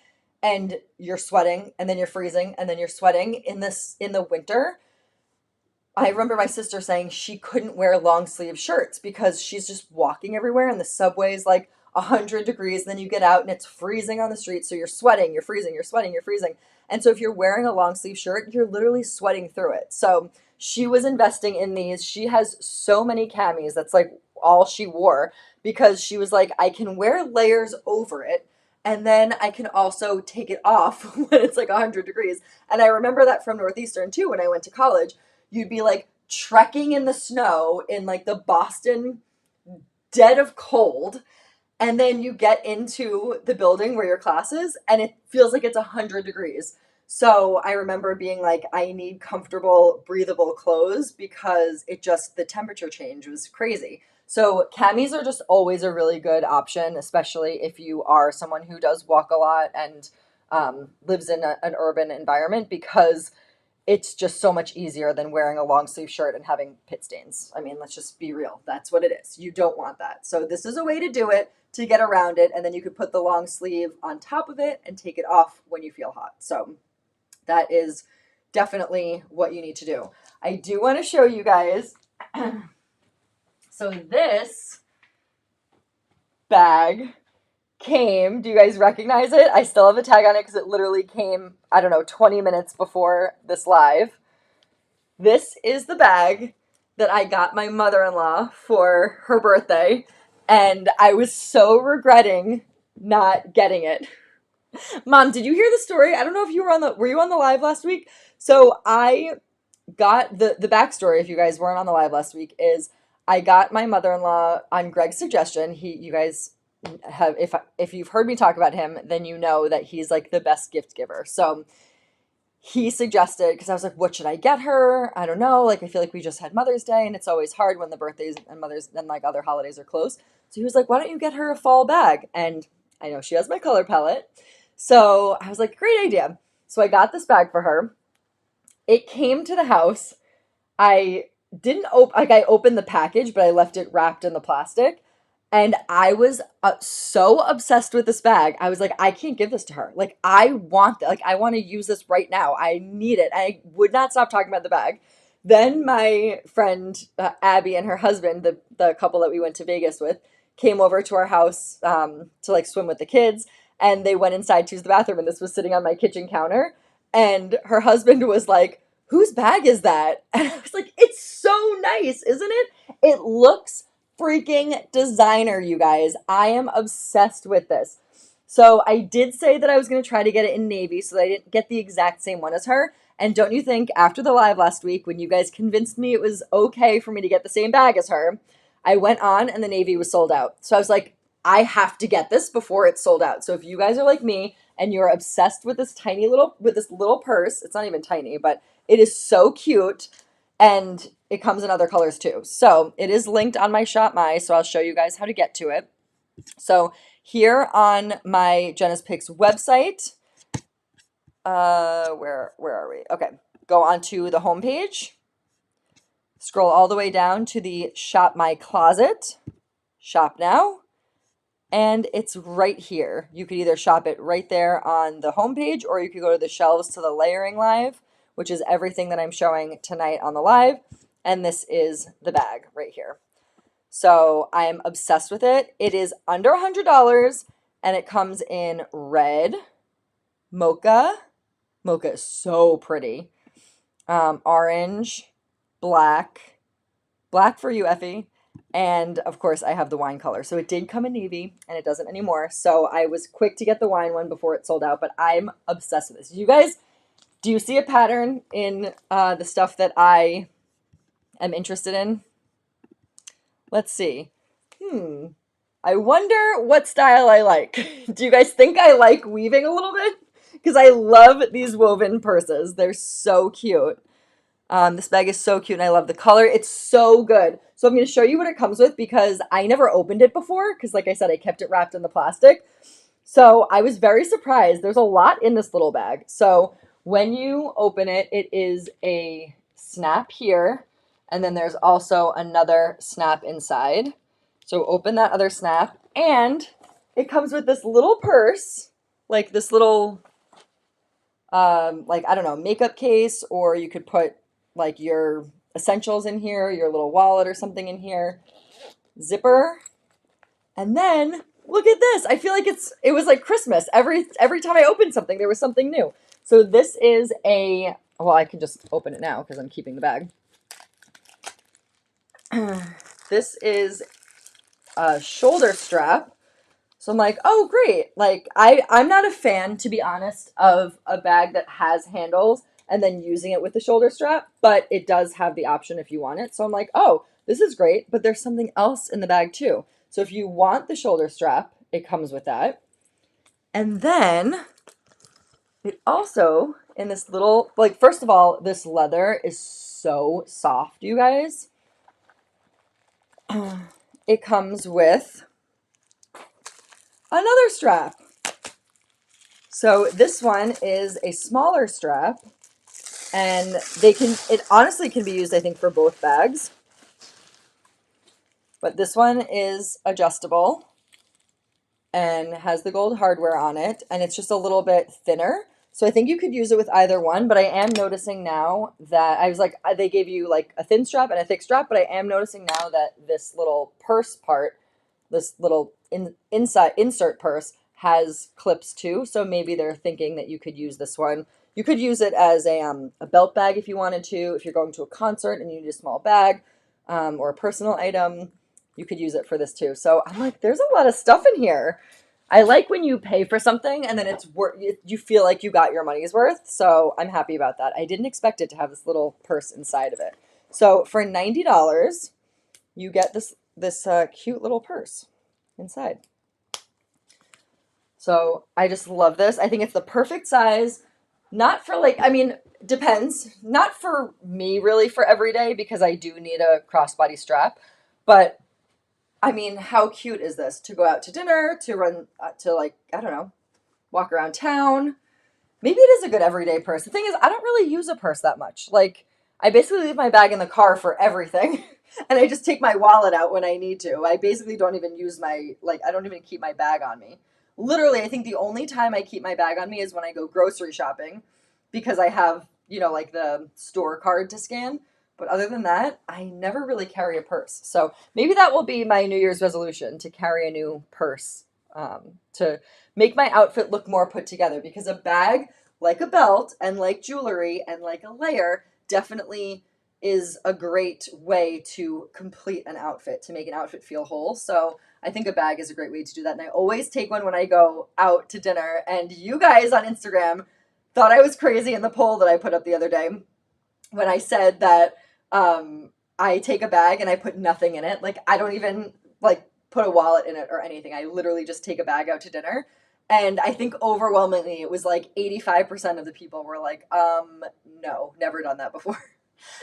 Speaker 1: and you're sweating and then you're freezing and then you're sweating in the winter. I remember my sister saying she couldn't wear long sleeve shirts because she's just walking everywhere and the subway's like 100 degrees. And then you get out and it's freezing on the street. So you're sweating, you're freezing, you're sweating, you're freezing. And so if you're wearing a long sleeve shirt, you're literally sweating through it. So she was investing in these. She has so many camis. That's like all she wore because she was like, I can wear layers over it. And then I can also take it off when it's like 100 degrees. And I remember that from Northeastern too, when I went to college. You'd be like trekking in the snow in like the Boston dead of cold, and then you get into the building where your class is and it feels like it's 100 degrees. So I remember being like, I need comfortable, breathable clothes because the temperature change was crazy. So camis are just always a really good option, especially if you are someone who does walk a lot and lives in an urban environment, because it's just so much easier than wearing a long sleeve shirt and having pit stains. I mean, let's just be real. That's what it is. You don't want that. So this is a way to do it, to get around it, and then you could put the long sleeve on top of it and take it off when you feel hot. So that is definitely what you need to do. I do want to show you guys. So this bag came, do you guys recognize it? I still have a tag on it because it literally came, I don't know, 20 minutes before this live. This is the bag that I got my mother-in-law for her birthday, and I was so regretting not getting it. Mom, did you hear the story? I don't know if you were you on the live last week? So I got the backstory, if you guys weren't on the live last week, is I got my mother-in-law on Greg's suggestion. You guys have, if you've heard me talk about him, then you know that he's like the best gift giver. So he suggested, because I was like, what should I get her? I don't know. Like, I feel like we just had Mother's Day and it's always hard when the birthdays and Mother's and like other holidays are close. So he was like, why don't you get her a fall bag? And I know she has my color palette. So I was like, great idea. So I got this bag for her. It came to the house. I didn't I opened the package, but I left it wrapped in the plastic. And I was so obsessed with this bag. I was like, I can't give this to her. Like, I want that. Like, I want to use this right now. I need it. I would not stop talking about the bag. Then my friend Abby and her husband, the couple that we went to Vegas with, came over to our house to like swim with the kids. And they went inside to use the bathroom. And this was sitting on my kitchen counter. And her husband was like, whose bag is that? And I was like, it's so nice, isn't it? It looks freaking designer, you guys. I am obsessed with this. So I did say that I was going to try to get it in navy so that I didn't get the exact same one as her. And don't you think after the live last week, when you guys convinced me it was okay for me to get the same bag as her, I went on and the navy was sold out. So I was like, I have to get this before it's sold out. So if you guys are like me and you're obsessed with this little purse, it's not even tiny, but it is so cute. And it comes in other colors too. So it is linked on my Shop My, so I'll show you guys how to get to it. So here on my Jenna's Picks website, where are we? Okay, go on to the homepage, scroll all the way down to the Shop My Closet, shop now, and it's right here. You could either shop it right there on the homepage, or you could go to the shelves to the layering live, which is everything that I'm showing tonight on the live. And this is the bag right here. So I am obsessed with it. It is under $100 and it comes in red, mocha. Mocha is so pretty. Orange, black for you, Effie. And of course I have the wine color. So it did come in navy and it doesn't anymore. So I was quick to get the wine one before it sold out, but I'm obsessed with this. You guys, do you see a pattern in the stuff that I am interested in? Let's see. I wonder what style I like. Do you guys think I like weaving a little bit? Because I love these woven purses. They're so cute. This bag is so cute and I love the color. It's so good. So I'm going to show you what it comes with because I never opened it before because like I said, I kept it wrapped in the plastic. So I was very surprised. There's a lot in this little bag. So when you open it, it is a snap here. And then there's also another snap inside. So open that other snap. And it comes with this little purse, like this little, like, I don't know, makeup case, or you could put like your essentials in here, your little wallet or something in here. Zipper. And then look at this. I feel like it was like Christmas. Every time I opened something, there was something new. So this is well, I can just open it now because I'm keeping the bag. This is a shoulder strap. So I'm like, oh, great. Like I'm not a fan, to be honest, of a bag that has handles. and then using it with the shoulder strap, but it does have the option if you want it. So I'm like, oh, this is great, but there's something else in the bag too. So if you want the shoulder strap, it comes with that. And then it also, in this little, like, first of all, this leather is so soft, you guys. It comes with another strap. So this one is a smaller strap, and it honestly can be used, I think, for both bags. But this one is adjustable and has the gold hardware on it, and it's just a little bit thinner. So I think you could use it with either one, but I am noticing now that I was like, they gave you like a thin strap and a thick strap, but I am noticing now that this little purse part, this little inside insert purse has clips too. So maybe they're thinking that you could use this one. You could use it as a belt bag if you wanted to, if you're going to a concert and you need a small bag or a personal item. You could use it for this too. So I'm like, there's a lot of stuff in here. I like when you pay for something and then it's worth, you feel like you got your money's worth. So I'm happy about that. I didn't expect it to have this little purse inside of it. So for $90, you get this cute little purse inside. So I just love this. I think it's the perfect size. Not for like, I mean, depends. Not for me really for every day because I do need a crossbody strap. But I mean, how cute is this? To go out to dinner, to run, to like, I don't know, walk around town. Maybe it is a good everyday purse. The thing is, I don't really use a purse that much. Like, I basically leave my bag in the car for everything. And I just take my wallet out when I need to. I basically don't even use I don't even keep my bag on me. Literally, I think the only time I keep my bag on me is when I go grocery shopping because I have, like the store card to scan. But other than that, I never really carry a purse. So maybe that will be my New Year's resolution to carry a new purse to make my outfit look more put together because a bag, like a belt and like jewelry and like a layer, definitely is a great way to complete an outfit, to make an outfit feel whole. So I think a bag is a great way to do that. And I always take one when I go out to dinner. And you guys on Instagram thought I was crazy in the poll that I put up the other day when I said that I take a bag and I put nothing in it. Like, I don't even like put a wallet in it or anything. I literally just take a bag out to dinner. And I think overwhelmingly it was like 85% of the people were like, no, never done that before.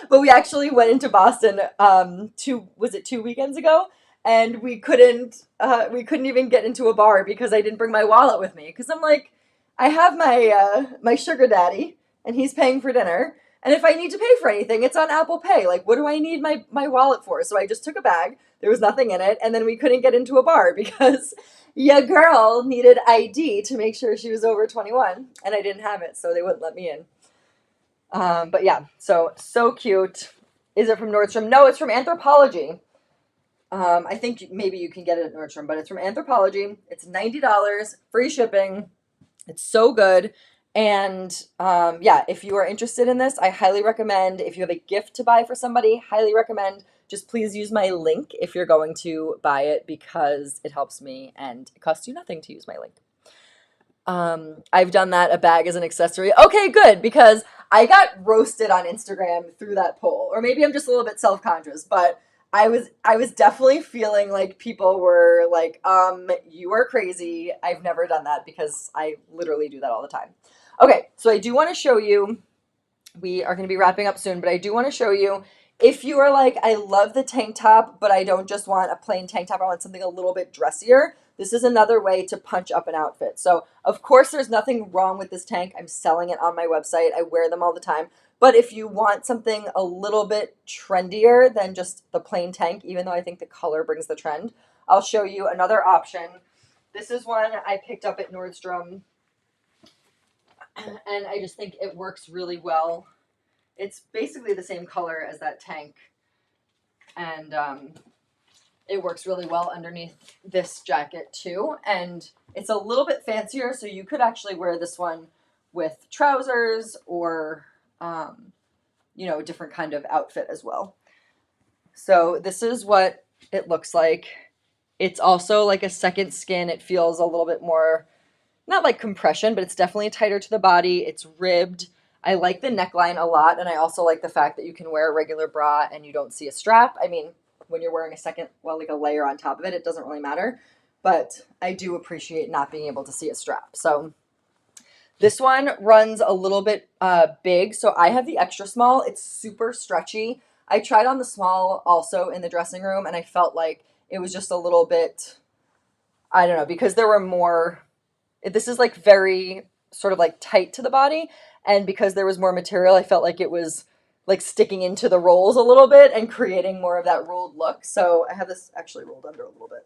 Speaker 1: But we actually went into Boston was it 2 weekends ago? And we couldn't even get into a bar because I didn't bring my wallet with me. Because I'm like, I have my sugar daddy and he's paying for dinner. And if I need to pay for anything, it's on Apple Pay. Like, what do I need my wallet for? So I just took a bag. There was nothing in it. And then we couldn't get into a bar because your girl needed ID to make sure she was over 21. And I didn't have it, so they wouldn't let me in. But yeah, so cute. Is it from Nordstrom? No, it's from Anthropologie. I think maybe you can get it at Nordstrom, but it's from Anthropologie. It's $90, free shipping. It's so good. And yeah, if you are interested in this, I highly recommend. If you have a gift to buy for somebody, highly recommend. Just please use my link if you're going to buy it because it helps me and it costs you nothing to use my link. I've done that, a bag as an accessory. Okay, good, because I got roasted on Instagram through that poll. Or maybe I'm just a little bit self-conscious, but I was definitely feeling like people were like, you are crazy. I've never done that because I literally do that all the time. Okay, so I do want to show you, we are going to be wrapping up soon, but I do want to show you if you are like, I love the tank top, but I don't just want a plain tank top, I want something a little bit dressier. This is another way to punch up an outfit. So, of course, there's nothing wrong with this tank. I'm selling it on my website. I wear them all the time. But if you want something a little bit trendier than just the plain tank, even though I think the color brings the trend, I'll show you another option. This is one I picked up at Nordstrom, and I just think it works really well. It's basically the same color as that tank, and it works really well underneath this jacket too. And it's a little bit fancier, so you could actually wear this one with trousers or, a different kind of outfit as well. So this is what it looks like. It's also like a second skin. It feels a little bit more, not like compression, but it's definitely tighter to the body. It's ribbed. I like the neckline a lot, and I also like the fact that you can wear a regular bra and you don't see a strap. I mean, when you're wearing a second, well, like a layer on top of it, it doesn't really matter. But I do appreciate not being able to see a strap. So this one runs a little bit big. So I have the extra small. It's super stretchy. I tried on the small also in the dressing room, and I felt like it was just a little bit, I don't know, because there were more, this is like very sort of like tight to the body. And because there was more material, I felt like it was like sticking into the rolls a little bit and creating more of that rolled look. So I have this actually rolled under a little bit.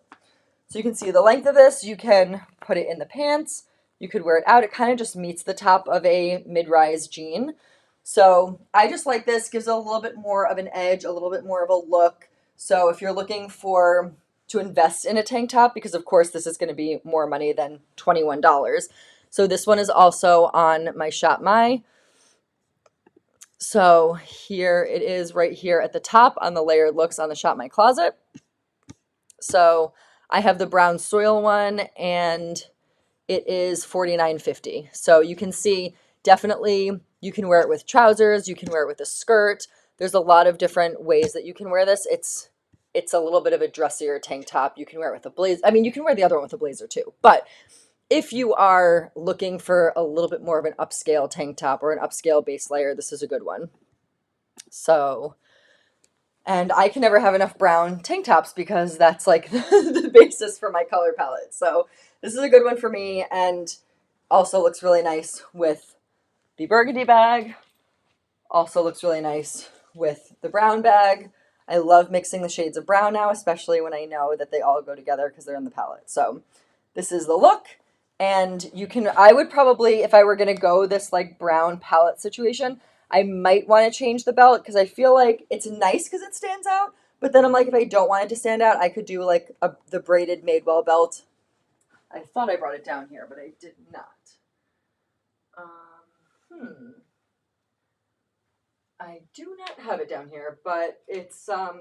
Speaker 1: So you can see the length of this. You can put it in the pants. You could wear it out. It kind of just meets the top of a mid-rise jean. So I just like this. Gives it a little bit more of an edge, a little bit more of a look. So if you're looking for to invest in a tank top, because of course this is going to be more money than $21. So this one is also on my Shop My. So here it is right here at the top on the layered looks on the Shop My closet. So I have the brown soil one, and it is $49.50. So you can see definitely you can wear it with trousers, you can wear it with a skirt. There's a lot of different ways that you can wear this. It's a little bit of a dressier tank top. You can wear it with a blazer. I mean, you can wear the other one with a blazer too. But if you are looking for a little bit more of an upscale tank top or an upscale base layer, this is a good one. So, and I can never have enough brown tank tops because that's like the basis for my color palette. So this is a good one for me, and also looks really nice with the burgundy bag. Also looks really nice with the brown bag. I love mixing the shades of brown now, especially when I know that they all go together because they're in the palette. So this is the look. And you can, I would probably, if I were going to go this like brown palette situation, I might want to change the belt because I feel like it's nice because it stands out. But then I'm like, if I don't want it to stand out, I could do like the braided Madewell belt. I thought I brought it down here, but I did not. I do not have it down here, but it's I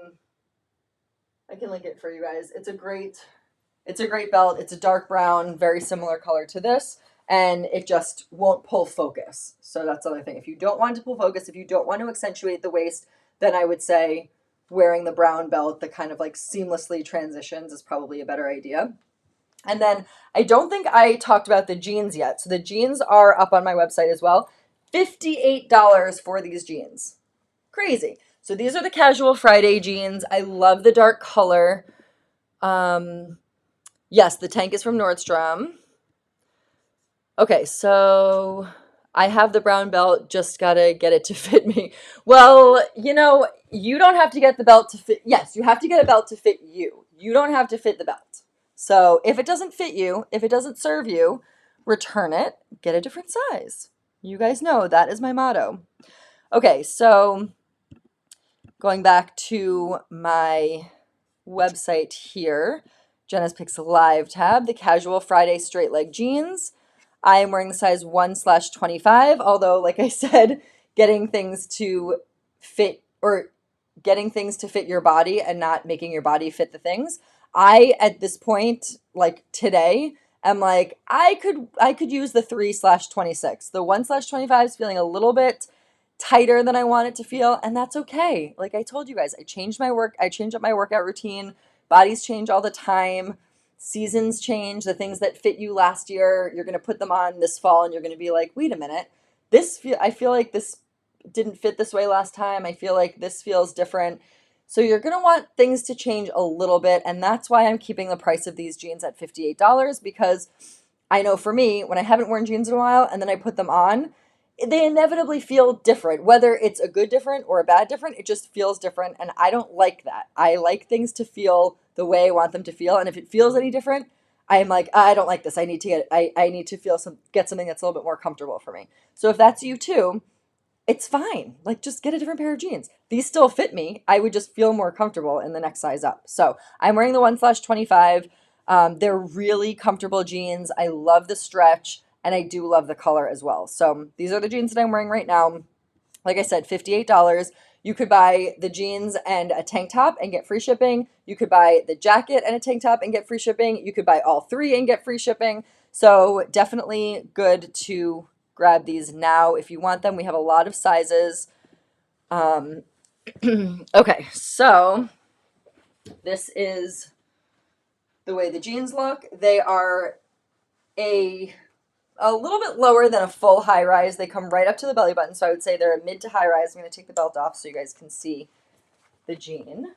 Speaker 1: can link it for you guys. It's a great belt. It's a dark brown, very similar color to this, and it just won't pull focus. So that's the other thing. If you don't want to pull focus, if you don't want to accentuate the waist, then I would say wearing the brown belt that kind of like seamlessly transitions is probably a better idea. And then I don't think I talked about the jeans yet. So the jeans are up on my website as well. $58 for these jeans. Crazy. So these are the Casual Friday jeans. I love the dark color. Yes, the tank is from Nordstrom. Okay, so I have the brown belt, just gotta get it to fit me. Well, you don't have to get the belt to fit. Yes, you have to get a belt to fit you. You don't have to fit the belt. So if it doesn't fit you, if it doesn't serve you, return it, get a different size. You guys know that is my motto. Okay, so going back to my website here, Jenna's Picks Live tab, the Casual Friday straight leg jeans. I am wearing the size 1/25, although, like I said, getting things to fit your body and not making your body fit the things. I, at this point, like today, am like, I could use the 3/26. The 1/25 is feeling a little bit tighter than I want it to feel, and that's okay. Like I told you guys, I changed up my workout routine. Bodies change all the time. Seasons change. The things that fit you last year, you're going to put them on this fall and you're going to be like, wait a minute, I feel like this didn't fit this way last time. I feel like this feels different. So you're going to want things to change a little bit, and that's why I'm keeping the price of these jeans at $58, because I know for me, when I haven't worn jeans in a while and then I put them on, they inevitably feel different. Whether it's a good different or a bad different, it just feels different, and I don't like that. I like things to feel the way I want them to feel, and if it feels any different, I'm like, I don't like this. I need to get something that's a little bit more comfortable for me. So if that's you too, it's fine. Like, just get a different pair of jeans. These still fit me. I would just feel more comfortable in the next size up. So I'm wearing the 1/25. They're really comfortable jeans. I love the stretch, and I do love the color as well. So these are the jeans that I'm wearing right now. Like I said, $58. You could buy the jeans and a tank top and get free shipping. You could buy the jacket and a tank top and get free shipping. You could buy all three and get free shipping. So definitely good to grab these now if you want them. We have a lot of sizes. Okay, so this is the way the jeans look. They are a little bit lower than a full high rise. They come right up to the belly button, so I would say they're a mid to high rise. I'm going to take the belt off so you guys can see the jean.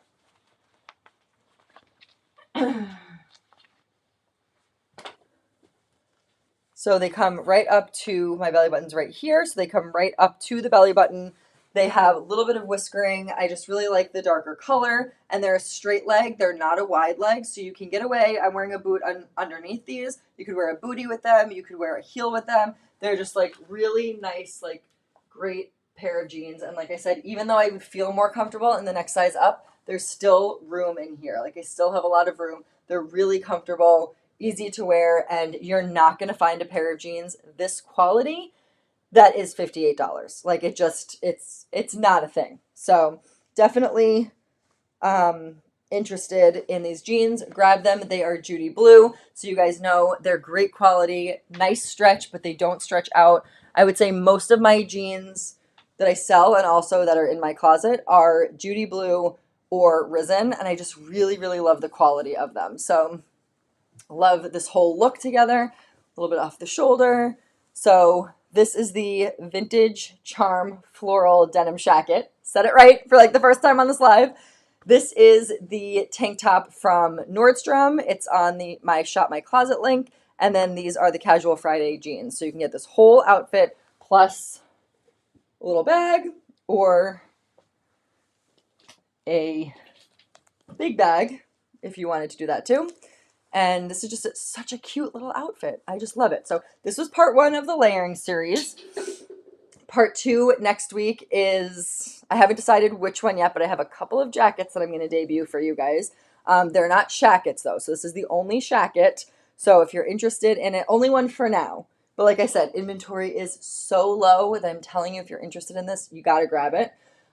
Speaker 1: So they come right up to, my belly button's right here, so they come right up to the belly button. They have a little bit of whiskering. I just really like the darker color, and they're a straight leg. They're not a wide leg, so you can get away. I'm wearing a boot underneath these. You could wear a bootie with them. You could wear a heel with them. They're just like really nice, like great pair of jeans. And like I said, even though I would feel more comfortable in the next size up, there's still room in here. Like I still have a lot of room. They're really comfortable, easy to wear, and you're not going to find a pair of jeans this quality that is $58. Like it's not a thing. So definitely interested in these jeans, grab them. They are Judy Blue, so you guys know they're great quality, nice stretch, but they don't stretch out. I would say most of my jeans that I sell and also that are in my closet are Judy Blue or Risen, and I just really, really love the quality of them. So love this whole look together, a little bit off the shoulder. So this is the Vintage Floral Denim Jacket. Said it right for like the first time on this live. This is the tank top from Nordstrom. It's on my Shop My Closet link. And then these are the Casual Friday jeans. So you can get this whole outfit plus a little bag or a big bag if you wanted to do that too. And this is just such a cute little outfit. I just love it. So this was part 1 of the layering series. Part 2 next week is, I haven't decided which one yet, but I have a couple of jackets that I'm going to debut for you guys. They're not shackets though. So this is the only shacket. So if you're interested in it, only one for now. But like I said, inventory is so low that I'm telling you, if you're interested in this, you got to grab it.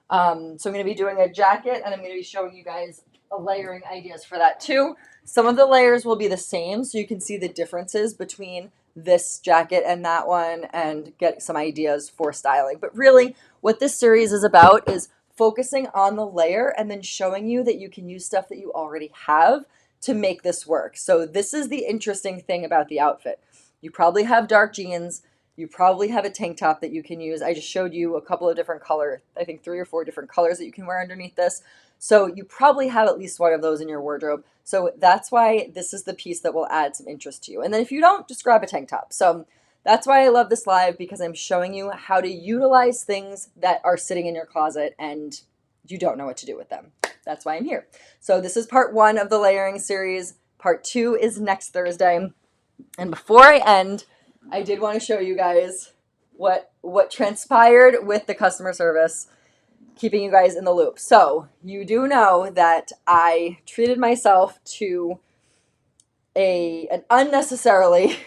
Speaker 1: So I'm going to be doing a jacket, and I'm going to be showing you guys layering ideas for that too. Some of the layers will be the same, so you can see the differences between this jacket and that one and get some ideas for styling. But really, what this series is about is focusing on the layer and then showing you that you can use stuff that you already have to make this work. So this is the interesting thing about the outfit. You probably have dark jeans. You probably have a tank top that you can use. I just showed you a couple of different colors, I think 3 or 4 different colors that you can wear underneath this. So you probably have at least one of those in your wardrobe. So that's why this is the piece that will add some interest to you. And then if you don't, just grab a tank top. So that's why I love this live, because I'm showing you how to utilize things that are sitting in your closet and you don't know what to do with them. That's why I'm here. So this is part 1 of the layering series. Part 2 is next Thursday. And before I end, I did want to show you guys what transpired with the customer service, keeping you guys in the loop. So you do know that I treated myself to an unnecessarily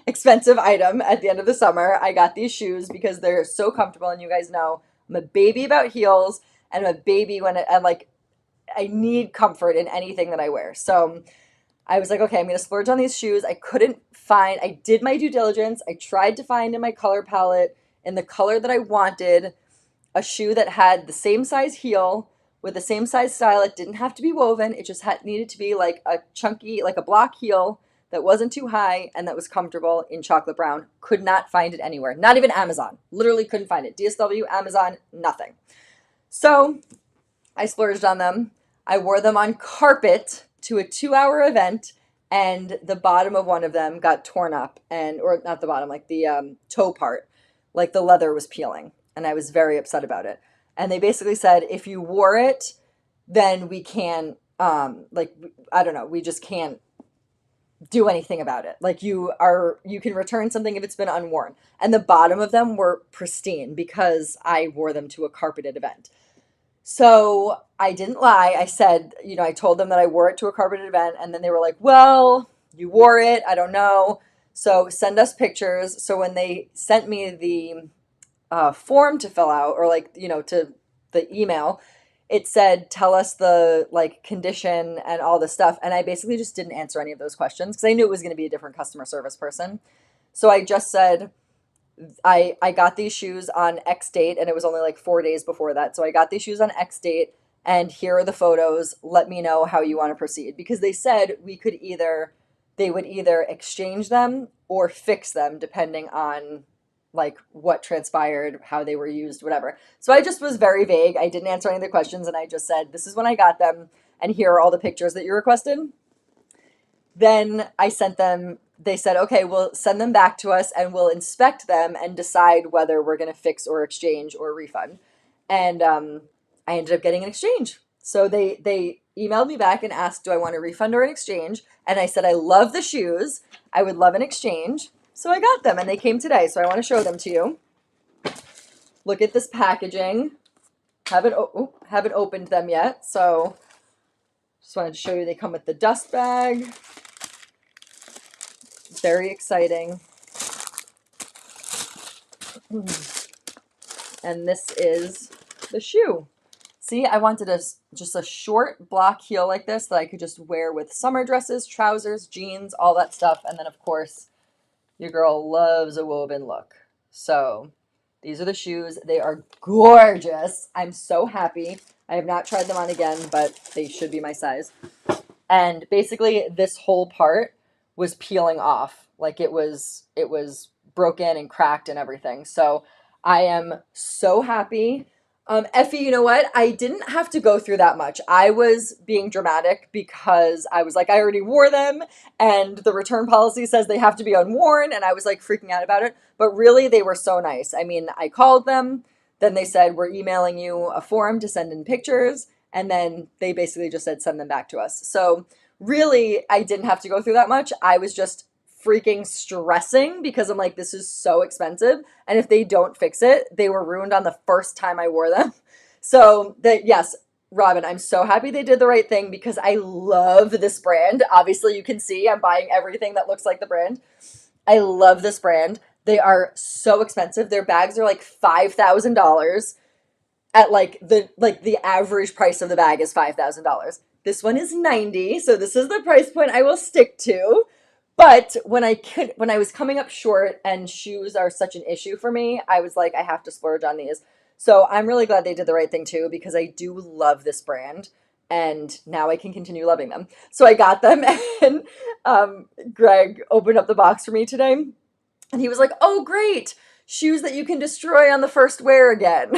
Speaker 1: expensive item at the end of the summer. I got these shoes because they're so comfortable, and you guys know I'm a baby about heels, and I'm a baby I need comfort in anything that I wear. So I was like, okay, I'm going to splurge on these shoes. I did my due diligence. I tried to find in my color palette, in the color that I wanted, a shoe that had the same size heel with the same size style. It didn't have to be woven. It just needed to be like a chunky, like a block heel that wasn't too high and that was comfortable in chocolate brown. Could not find it anywhere. Not even Amazon. Literally couldn't find it. DSW, Amazon, nothing. So I splurged on them. I wore them on carpet to a 2-hour event, and the bottom of one of them got torn up, or not the bottom, like the toe part, like the leather was peeling. And I was very upset about it. And they basically said, if you wore it, then we can, I don't know, we just can't do anything about it. Like you can return something if it's been unworn. And the bottom of them were pristine because I wore them to a carpeted event. So I didn't lie. I said, I told them that I wore it to a carpeted event, and then they were like, well, you wore it. I don't know. So send us pictures. So when they sent me the form to fill out, or to the email, it said, tell us the condition and all this stuff. And I basically just didn't answer any of those questions because I knew it was going to be a different customer service person. So I just said, I got these shoes on X date, and it was only like 4 days before that. So I got these shoes on X date, and here are the photos. Let me know how you want to proceed, because they said they would either exchange them or fix them depending on like what transpired, how they were used, whatever. So I just was very vague. I didn't answer any of the questions, and I just said, this is when I got them, and here are all the pictures that you requested. Then I sent them, they said, okay, we'll send them back to us and we'll inspect them and decide whether we're going to fix or exchange or refund. And I ended up getting an exchange. So they emailed me back and asked, do I want a refund or an exchange? And I said, I love the shoes. I would love an exchange. So I got them and they came today. So I want to show them to you. Look at this packaging. Haven't opened them yet. So just wanted to show you they come with the dust bag. Very exciting. And this is the shoe. See, I wanted just a short block heel like this that I could just wear with summer dresses, trousers, jeans, all that stuff. And then, of course, your girl loves a woven look. So these are the shoes. They are gorgeous. I'm so happy. I have not tried them on again, but they should be my size. And basically, this whole part was peeling off. Like it was broken and cracked and everything. So I am so happy. Effie, you know what? I didn't have to go through that much. I was being dramatic because I was like, I already wore them and the return policy says they have to be unworn. And I was like freaking out about it. But really, they were so nice. I mean, I called them. Then they said, we're emailing you a form to send in pictures. And then they basically just said, send them back to us. So really, I didn't have to go through that much. I was just freaking stressing because I'm like, this is so expensive. And if they don't fix it, they were ruined on the first time I wore them. So yes, Robin, I'm so happy they did the right thing because I love this brand. Obviously, you can see I'm buying everything that looks like the brand. I love this brand. They are so expensive. Their bags are like $5,000 at the average price of the bag is $5,000. This one is 90, so this is the price point I will stick to. But when I was coming up short and shoes are such an issue for me, I was like, I have to splurge on these. So I'm really glad they did the right thing too, because I do love this brand and now I can continue loving them. So I got them and Greg opened up the box for me today and he was like, oh, great, shoes that you can destroy on the first wear again.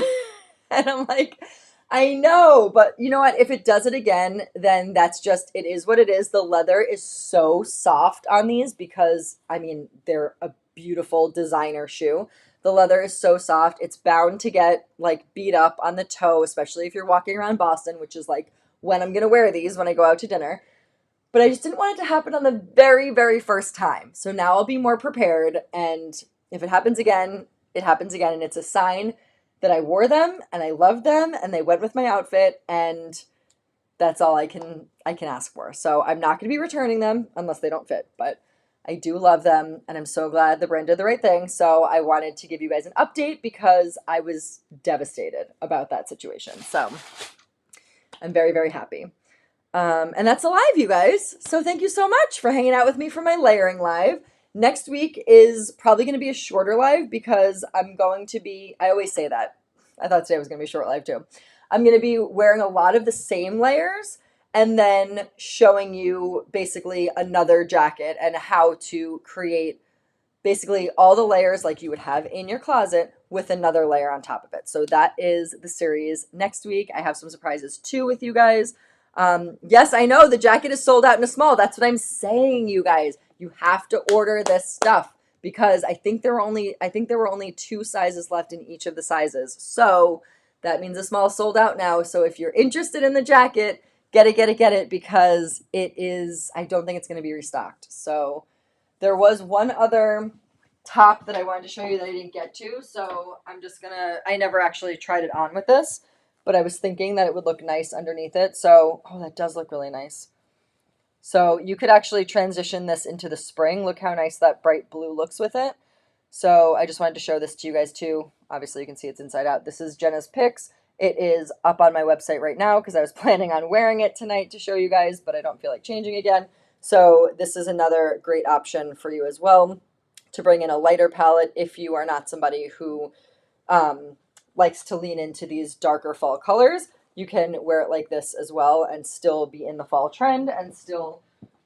Speaker 1: And I'm like, I know, but you know what? If it does it again, then that's just, it is what it is. The leather is so soft on these because, I mean, they're a beautiful designer shoe. The leather is so soft. It's bound to get like beat up on the toe, especially if you're walking around Boston, which is like when I'm going to wear these when I go out to dinner. But I just didn't want it to happen on the very, very first time. So now I'll be more prepared. And if it happens again, it happens again. And it's a sign that I wore them and I loved them and they went with my outfit, and that's all I can ask for. So I'm not going to be returning them unless they don't fit, but I do love them and I'm so glad the brand did the right thing. So I wanted to give you guys an update because I was devastated about that situation. So I'm very, very happy. And that's a live, you guys. So thank you so much for hanging out with me for my layering live. Next week is probably going to be a shorter live because I'm going to be, I always say that. I thought today was going to be a short live too. I'm going to be wearing a lot of the same layers and then showing you basically another jacket and how to create basically all the layers like you would have in your closet with another layer on top of it. So that is the series next week. I have some surprises too with you guys. Yes, I know the jacket is sold out in a small. That's what I'm saying, you guys. You have to order this stuff because I think there were only 2 sizes left in each of the sizes. So that means the small sold out now. So if you're interested in the jacket, get it because it is, I don't think it's going to be restocked. So there was one other top that I wanted to show you that I didn't get to. So I never actually tried it on with this, but I was thinking that it would look nice underneath it. So, oh, that does look really nice. So you could actually transition this into the spring. Look how nice that bright blue looks with it. So I just wanted to show this to you guys too. Obviously you can see it's inside out. This is Jenna's Picks. It is up on my website right now because I was planning on wearing it tonight to show you guys, but I don't feel like changing again. So this is another great option for you as well to bring in a lighter palette if you are not somebody who likes to lean into these darker fall colors. You can wear it like this as well and still be in the fall trend and still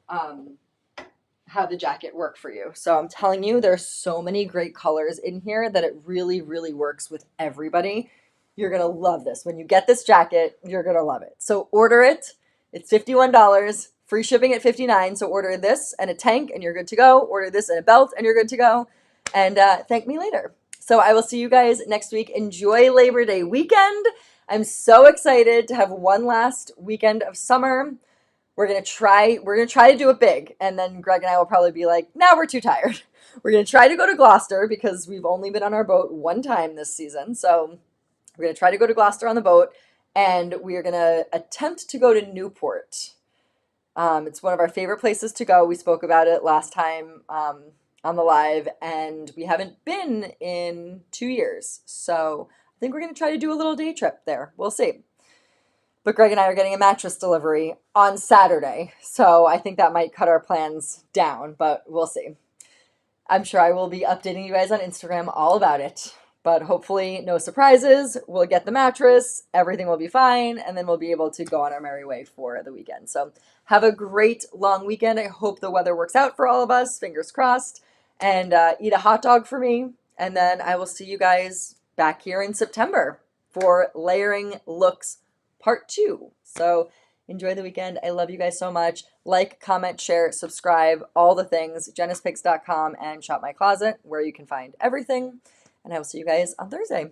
Speaker 1: have the jacket work for you. So I'm telling you, there's so many great colors in here that it really, really works with everybody. You're going to love this. When you get this jacket, you're going to love it. So order it. It's $51, free shipping at $59. So order this and a tank and you're good to go. Order this and a belt and you're good to go. And thank me later. So I will see you guys next week. Enjoy Labor Day weekend. I'm so excited to have one last weekend of summer. We're gonna try to do it big, and then Greg and I will probably be like, now we're too tired. We're gonna try to go to Gloucester because we've only been on our boat one time this season. So we're gonna try to go to Gloucester on the boat, and we are gonna attempt to go to Newport. It's one of our favorite places to go. We spoke about it last time on the live, and we haven't been in 2 years. So I think we're gonna try to do a little day trip there. We'll see. But Greg and I are getting a mattress delivery on Saturday, so I think that might cut our plans down, but we'll see. I'm sure I will be updating you guys on Instagram all about it, but hopefully no surprises. We'll get the mattress, everything will be fine, and then we'll be able to go on our merry way for the weekend. So have a great long weekend. I hope the weather works out for all of us, fingers crossed, and eat a hot dog for me, and then I will see you guys back here in September for Layering Looks Part 2. So enjoy the weekend. I love you guys so much. Like, comment, share, subscribe, all the things. JennisPics.com and Shop My Closet, where you can find everything. And I will see you guys on Thursday.